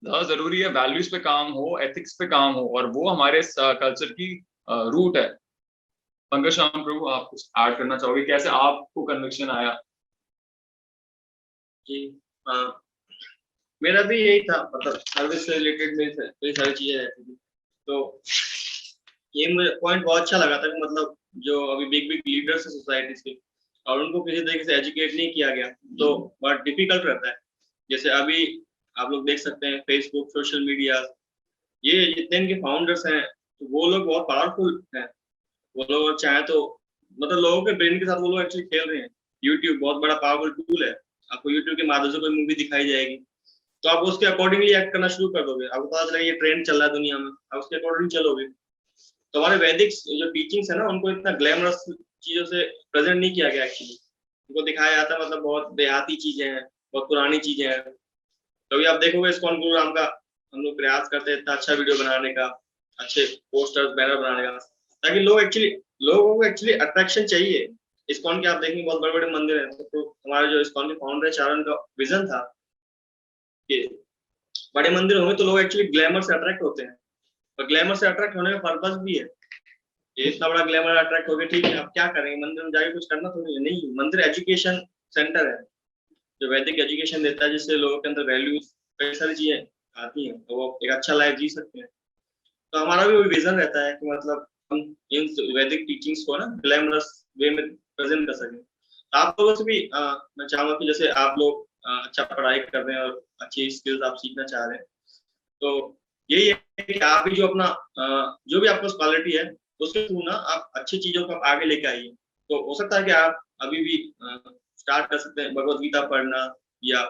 ज्यादा जरूरी है वैल्यूज पे काम हो, एथिक्स पे काम हो, और वो हमारे कल्चर की रूट है. पंकज श्याम प्रभु, आप कुछ ऐड करना चाहोगे? कैसे आपको कन्विक्शन आया? जी मेरा भी यही था, मतलब सर्विस से रिलेटेड मेरी सारी चीजें रहती थी. तो ये मुझे पॉइंट बहुत अच्छा लगा था कि मतलब जो अभी बिग लीडर्स है सोसाइटीज के, और उनको किसी तरीके से एजुकेट नहीं किया गया तो बहुत डिफिकल्ट रहता है. जैसे अभी आप लोग देख सकते हैं फेसबुक, सोशल मीडिया, ये जितने इनके फाउंडर्स हैं तो वो लोग बहुत पावरफुल हैं. वो लोग चाहे तो मतलब लोगों के ब्रेन के साथ वो लोग एक्चुअली खेल रहे हैं. यूट्यूब बहुत बड़ा पावरफुल टूल है. आपको यूट्यूब के माध्यम से कोई मूवी दिखाई जाएगी तो आप उसके अकॉर्डिंगली एक्ट करना शुरू कर दोगे. आपको पता चलेगा ये ट्रेंड चल रहा है दुनिया में, आप उसके अकॉर्डिंग चलोगे. तो हमारे वैदिक जो टीचिंग्स है ना, उनको इतना ग्लैमरस चीजों से प्रेजेंट नहीं किया गया एक्चुअली. उनको दिखाया जाता है मतलब बहुत देहाती चीजें हैं, बहुत पुरानी चीजें हैं. तो अभी आप देखोगे इस्कॉन गुरुग्राम का हम लोग प्रयास करते हैं इतना अच्छा वीडियो बनाने का, अच्छे पोस्टर्स बैनर बनाने का, ताकि लोगों को एक्चुअली अट्रैक्शन चाहिए. इस्कॉन के आप देखेंगे बहुत बड़े बड़े मंदिर हैं. तो हमारे जो इस्कॉन के फाउंडर है चारण का विजन था कि बड़े मंदिर होंगे तो लोग एक्चुअली ग्लैमर से अट्रैक्ट होते हैं. और ग्लैमर से अट्रैक्ट होने का पर्पस भी है. ये इतना बड़ा ग्लैमर अट्रैक्ट हो गया, ठीक है आप क्या करेंगे, मंदिर में जाके कुछ करना थोड़ी है. नहीं, मंदिर एजुकेशन सेंटर है जो वैदिक एजुकेशन देता है, जिससे लोगों के अंदर वैल्यूज, कई सारी चीजें आती हैं तो वो एक अच्छा लाइफ जी सकते हैं. तो हमारा भी वही विजन रहता है कि मतलब हम इन वैदिक टीचिंग्स को ना ग्लैमरस वे में प्रेजेंट कर सकें. आप लोगों से भी मैं चाहूंगा कि जैसे आप लोग अच्छा पढ़ाई कर रहे हैं और अच्छी स्किल्स आप सीखना चाह रहे हैं, तो यही है कि आप भी जो अपना जो भी आपको क्वालिटी है उसके थ्रू ना आप अच्छी चीजों को आगे लेके आइए. तो हो सकता है कि आप अभी भी स्टार्ट कर सकते हैं भगवत गीता पढ़ना, या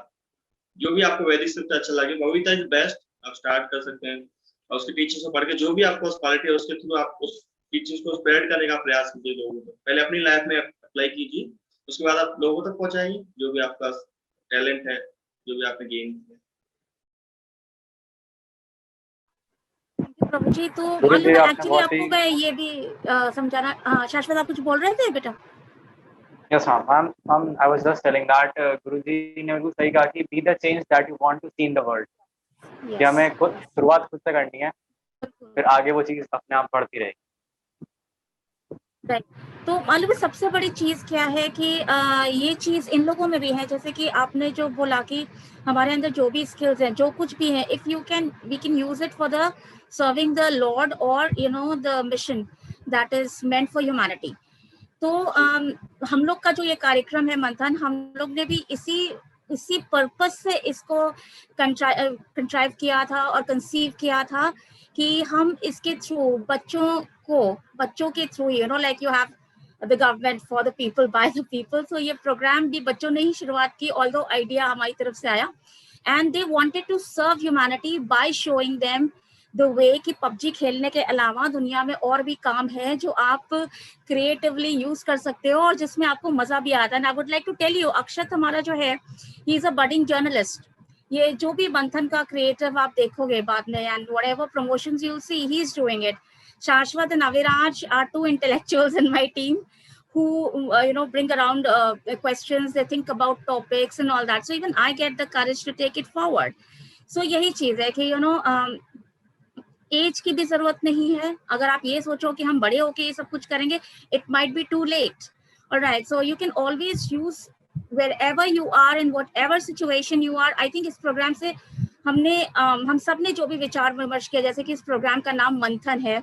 जो भी आपको वैदिक सबसे अच्छा लगे, भगवत इज बेस्ट, आप स्टार्ट कर सकते हैं. और उसके टीचिंग्स को पढ़ के जो भी आपको क्वालिटी है उसके थ्रू आप उस टीचिंग्स को स्प्रेड करने का प्रयास कीजिए लोगों को. पहले अपनी लाइफ में अप्लाई कीजिए, उसके बाद आप लोगों तक पहुंचाइए जो भी आपका टैलेंट है, जो भी आपने गेन किया. प्रभु जी, तो गुरुजी, आपने एक्चुअली बहुत आपको ही- मैं ये भी समझाना, शाश्वत आप कुछ बोल रहे थे बेटा? Yes, ma'am. I was just telling that गुरुजी ने बिल्कुल सही कहा कि be the change that you want to see in the world. कि हमें खुद शुरुआत खुद से करनी है, फिर आगे वो चीज अपने आप बढ़ती रहेगी. तो मालूम है सबसे बड़ी चीज क्या है कि ये चीज इन लोगों में भी है, जैसे कि आपने जो बोला कि हमारे अंदर जो भी स्किल्स हैं, जो कुछ भी है, if we can use it for the serving the lord और the mission that is meant for humanity. तो हम लोग का जो ये कार्यक्रम है मंथन, हम लोग ने भी इसी पर्पस से इसको कंट्राइव किया था और कंसीव किया था कि हम इसके थ्रू बच्चों के through like you have the government for the people by the people. So ये प्रोग्राम भी बच्चों ने ही शुरुआत की, ऑल्दो आइडिया हमारी तरफ से आया, and they wanted to serve humanity by showing them the way कि पबजी खेलने के अलावा दुनिया में और भी काम है जो आप क्रिएटिवली यूज कर सकते हो और जिसमें आपको मजा भी आता है। I would like to tell you, Akshat हमारा जो है, he is a budding journalist. ये जो भी मंथन का क्रिएटिव आप देखोगे बाद में, and whatever promotions you see, he is doing it. Shashwat and Aviraj are two intellectuals in my team who bring around questions, they think about topics and all that, so even I get the courage to take it forward. So यही चीज है कि as की भी जरूरत नहीं है। अगर आप ये सोचो कि हम बड़े होके ये सब कुछ करेंगे, it might be too late. Alright, so you can always use wherever you are in whatever situation you are। I think इस प्रोग्राम से हम सब ने जो भी विचार विमर्श किया, जैसे कि इस प्रोग्राम का नाम मंथन है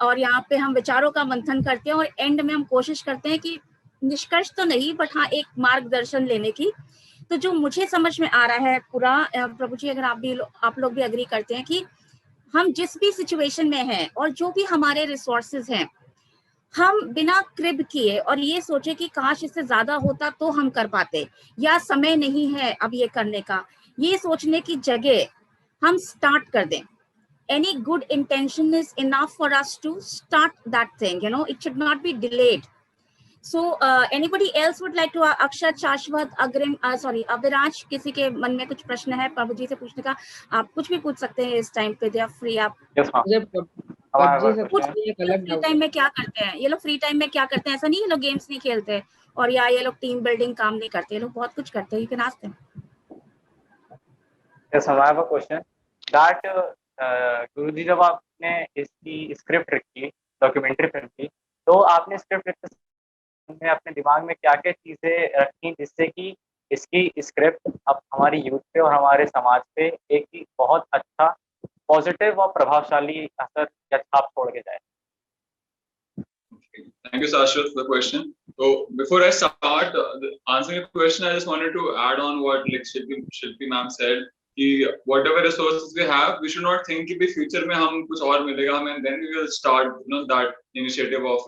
और यहाँ पे हम विचारों का मंथन करते हैं और एंड में हम कोशिश करते हैं कि निष्कर्ष तो नहीं बट हाँ एक मार्गदर्शन लेने की। तो जो मुझे समझ में आ रहा है पूरा, प्रभु जी अगर आप लोग भी अग्री करते हैं कि हम जिस भी सिचुएशन में हैं और जो भी हमारे रिसोर्सेज हैं, हम बिना क्रिब किए और ये सोचे कि काश इससे ज्यादा होता तो हम कर पाते या समय नहीं है अब ये करने का, ये सोचने की जगह हम स्टार्ट कर दें। Any good intention is enough for us to start that thing, it should not be delayed. So anybody else would like to, Akshat, Shashwat, Agrim, Aviraj, किसी के मन में कुछ प्रश्न है प्रभु जी से पूछने का, आप कुछ भी पूछ सकते हैं इस टाइम पे, दे आर फ्री। आप फ्री टाइम में क्या करते हैं ये लोग? फ्री टाइम में क्या करते हैं? ऐसा नहीं ये लोग गेम्स नहीं खेलते और या ये लोग टीम बिल्डिंग काम नहीं करते, ये लोग बहुत कुछ करते हैं। You can ask them. Yes, I have a question. That गुरुजी जब आपने इसकी स्क्रिप्ट लिखी, डॉक्यूमेंट्री फिल्म की, तो आपने स्क्रिप्ट लिखते समय अपने दिमाग में क्या क्या चीजें रखी जिससे कि इसकी स्क्रिप्ट अब हमारी यूथ पे और हमारे समाज पे एक बहुत अच्छा पॉजिटिव और प्रभावशाली असर या छाप छोड़ के जाए? Thank you, Shashwat, for the question. So before I start answering the question, I just wanted to add on what like Shilpi ma'am said. कि whatever resources we have, we should not think कि भी future में हम कुछ और मिलेगा हमें, and then we will start that initiative of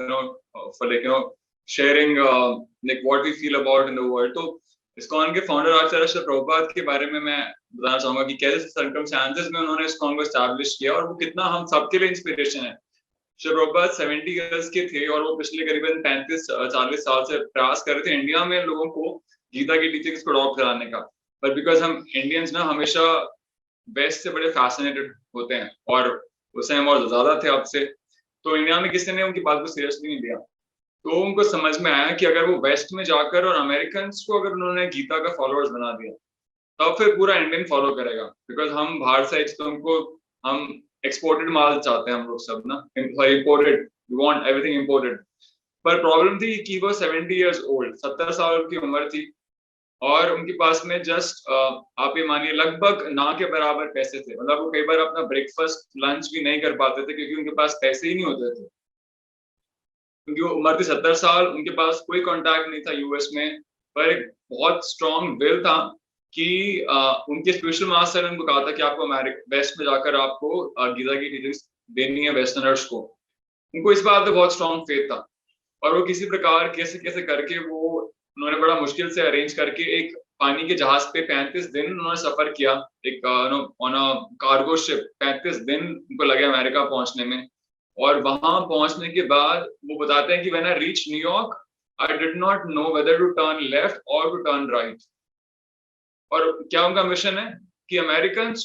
for like sharing like what we feel about in the world. तो ISKCON के फाउंडर आचार्य श्री प्रभुपाद के बारे में मैं बताना चाहूंगा कि कैसे सर्कमस्टेंसेस में उन्होंने ISKCON को एस्टैब्लिश किया और वो कितना हम सबके लिए इंस्पिरेशन है। श्री प्रभुपाद 70 इयर्स के थे और वो पिछले करीबन 35-40 साल से प्रयास कर रहे थे इंडिया में लोगों को गीता की टीचिंग्स को अडॉप्ट कराने का। बट बिकॉज हम इंडियंस ना हमेशा वेस्ट से बड़े फैसिनेटेड होते हैं और उस टाइम और ज्यादा थे अब से, तो इंडिया में किसी ने उनकी बात को सीरियसली नहीं लिया। तो उनको समझ में आया कि अगर वो वेस्ट में जाकर और अमेरिकन्स को अगर उन्होंने गीता का फॉलोअर्स बना दिया तब फिर पूरा इंडियन फॉलो करेगा, बिकॉज हम बाहर से तो उनको हम एक्सपोर्टेड माल चाहते हैं हम लोग सब ना, imported, we want everything imported. पर प्रॉब्लम थी कि वो 70 इयर्स ओल्ड, 70 साल की उम्र थी और उनके पास में जस्ट आप ये मानिए लगभग ना के बराबर पैसे थे। मतलब वो कई बार अपना ब्रेकफास्ट लंच भी नहीं कर पाते थे क्योंकि उनके पास पैसे ही नहीं होते थे। क्योंकि वो उम्र थी 70 साल, उनके पास कोई कांटेक्ट नहीं था यूएस में, पर एक बहुत स्ट्रॉन्ग विल था कि उनके स्पिरिचुअल मास्टर ने उनको कहा था कि आपको वेस्ट में जाकर आपको गीता की टीचिंग्स देनी है वेस्टर्नर्स को। उनको इस बात पे बहुत स्ट्रॉन्ग फेथ था और वो किसी प्रकार कैसे कैसे करके वो उन्होंने बड़ा मुश्किल से अरेंज करके एक पानी के जहाज पे 35 दिन उन्होंने सफर किया, एक ऑन अ कार्गो शिप 35 दिन उनको लगे अमेरिका पहुंचने में। और वहां पहुंचने के बाद वो बताते हैं कि when I reach New York I did not know whether to turn left और टू टर्न राइट। और क्या उनका मिशन है कि अमेरिकन्स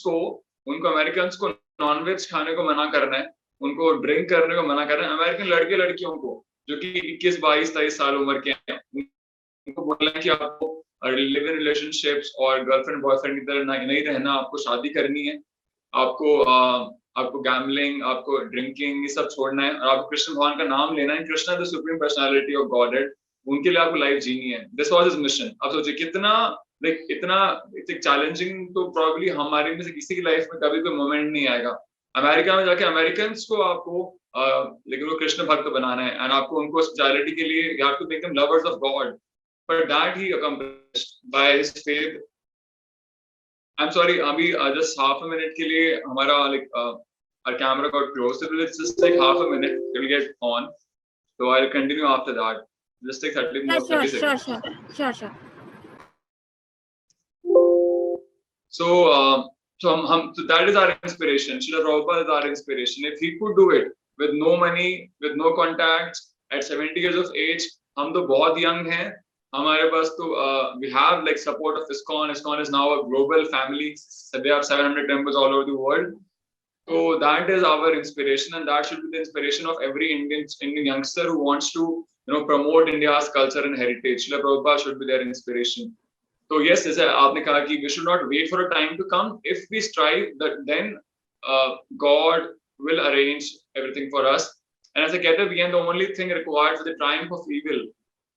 को नॉनवेज खाने को मना करना है, उनको ड्रिंक करने को मना करना है। अमेरिकन लड़के लड़कियों को जो कि 21, 22, 23 साल उम्र के हैं उनको बोला है कि आपको लिव इन रिलेशनशिप्स और गर्लफ्रेंड बॉयफ्रेंड की तरह नहीं रहना, आपको शादी करनी है, आपको गैम्बलिंग, आपको ड्रिंकिंग, ये सब छोड़ना है और आपको कृष्ण भगवान का नाम लेना है। Krishna the supreme personality of godhead, उनके लिए आपको लाइफ जीनी है। This was his mission. अब सोचिए कितना इतना चैलेंजिंग तो प्रॉब्ली हमारे में से किसी की लाइफ में कभी कोई मोमेंट नहीं आएगा। अमेरिका में जाके अमेरिकन्स को आपको लेकिन वो कृष्ण भक्त बनाना है एंड आपको उनको स्पिरिचुअलिटी के लिए you have to make them lovers of God, but that he accomplished by his faith. I'm sorry, अभी just half a minute के लिए हमारा our camera got closed, so let's just take half a minute, it will get on, so I'll continue after that. Just take 30 more seconds. Sure. So So that is our inspiration. Srila Prabhupada is our inspiration. If he could do it with no money, with no contacts, at 70 years of age, हम तो बहुत young हैं. हमारे पास तो we have like support of ISKCON. ISKCON is now a global family. They have 700 temples all over the world. So that is our inspiration, and that should be the inspiration of every Indian youngster who wants to, promote India's culture and heritage. Srila Prabhupada should be their inspiration. So yes, जैसे आपने कहा कि we should not wait for a time to come. If we strive, then God will arrange everything for us. And as I कहते हैं, the only thing required for the triumph of evil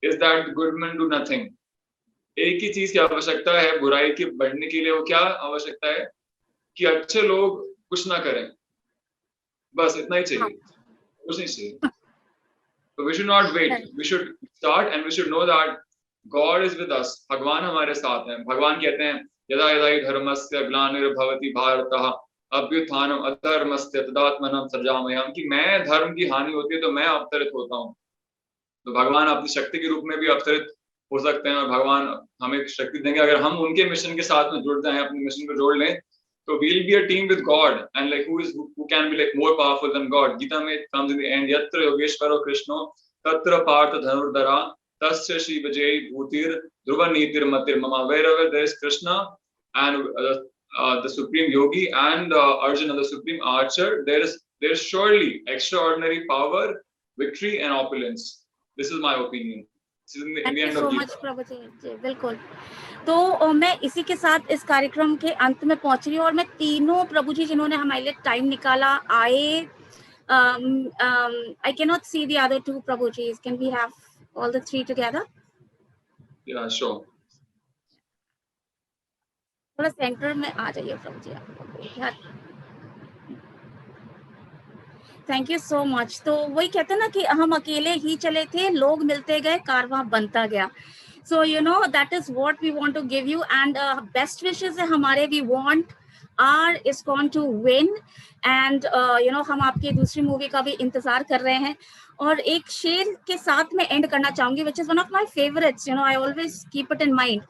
is that the good men do nothing. एक ही चीज की आवश्यकता है बुराई के बढ़ने के लिए. वो क्या आवश्यकता है कि अच्छे लोग कुछ ना करें, बस इतना ही चाहिए, कुछ नहीं चाहिए. So we should not wait. We should start, and we should know that God is with us. भगवान हमारे साथ हैं. भगवान कहते हैं यदा यदा हि धर्मस्य ग्लानिर्भवति भारतः अभ्युत्थानम् अधर्मस्य तदात्मनं सृजाम्यहम्, कि मैं धर्म की हानि होती है तो मैं अवतरित होता हूँ. तो भगवान अपनी शक्ति के रूप में भी अवतरित हो सकते हैं, और भगवान हमें शक्ति देंगे अगर हम उनके मिशन के साथ में जुड़ जाएं, अपने मिशन को जोड़ लें. So we'll be a team with God, and like who can be like more powerful than God. Gita mein it comes in the end. Yatra Yogeshwaro Krishno tatra partha dhanurdhara tasya Shri Vijay bhutir dhruva nitir matir mama. Wherever there is Krishna and the supreme yogi and Arjuna, the supreme archer, there is surely extraordinary power, victory and opulence. This is my opinion. This is in the end of Gita. प्रभु जी, बिल्कुल. तो मैं इसी के साथ इस कार्यक्रम के अंत में पहुंच रही हूँ, और मैं तीनों प्रभु जी जिन्होंने हमारे लिए टाइम निकाला आए. I cannot see the other two Prabhu ji. Can we have all the three together? Yeah, sure. थोड़ा सेंटर में आ जाइए प्रभु जी आप. Thank you so much. तो वही कहते हैं ना कि हम अकेले ही चले थे, लोग मिलते गए, कारवां बनता गया. So that is what we want to give you, and best wishes है हमारे. We want our ISKCON to win, and हम आपकी दूसरी मूवी का भी इंतजार कर रहे हैं. और एक शेर के साथ में एंड करना चाहूंगी, which is one of my favorites. I always keep it in mind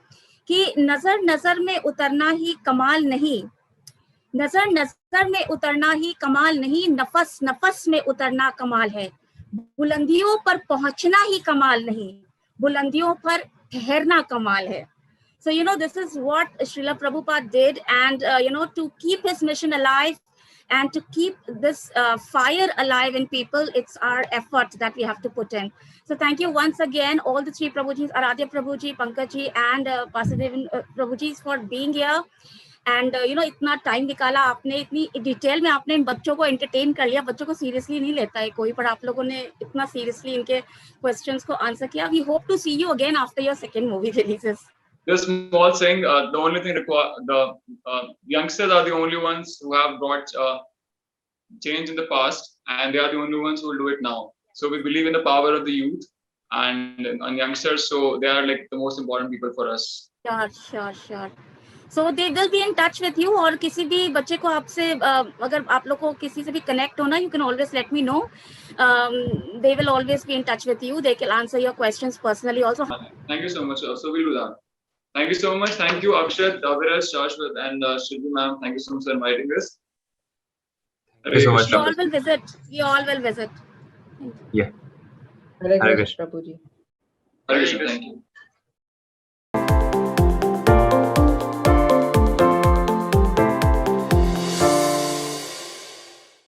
कि नजर नजर में उतरना ही कमाल नहीं, नजर नजर में उतरना ही कमाल नहीं, नफस नफस में उतरना कमाल है, बुलंदियों पर पहुंचना ही कमाल नहीं, बुलंदियों पर ठहरना कमाल है. So this is what Srila Prabhupada did, and to keep his mission alive and to keep this fire alive in people, it's our effort that we have to put in. So thank you once again, all the three Prabhujis, Aradhya Prabhuji, Pankaj and Vasudevan Prabhujis, for being here. And इतना time निकाला आपने, इतनी detail में आपने इन बच्चों को entertain कर लिया. बच्चों को सीरियसली नहीं लेता है कोई, पर आप लोगों ने इतना सीरियसली इनके क्वेश्चंस को आंसर किया. We hope to see you again after your second movie releases. Just small saying, the only thing the youngsters are the only ones who have brought change in the past, and they are the only ones who will do it now. So we believe in the power of the youth and youngsters, so they are like the most important people for us. Sure. So they will be in touch with you, और किसी भी बच्चे को आपसे अगर आप लोग को किसी से भी connect होना, you can always let me know. They will always be in touch with you. They can answer your questions personally also. Thank you so much. So we'll do that. Thank you so much. Thank you, Akshat, Aviras, Shashwat, and Shilpi ma'am. Thank you so much for inviting us. Thank you so much. We all will visit. We all will visit. Yeah. Hare Hare Krishna, Prabhuji. Hare Krishna. Thank you.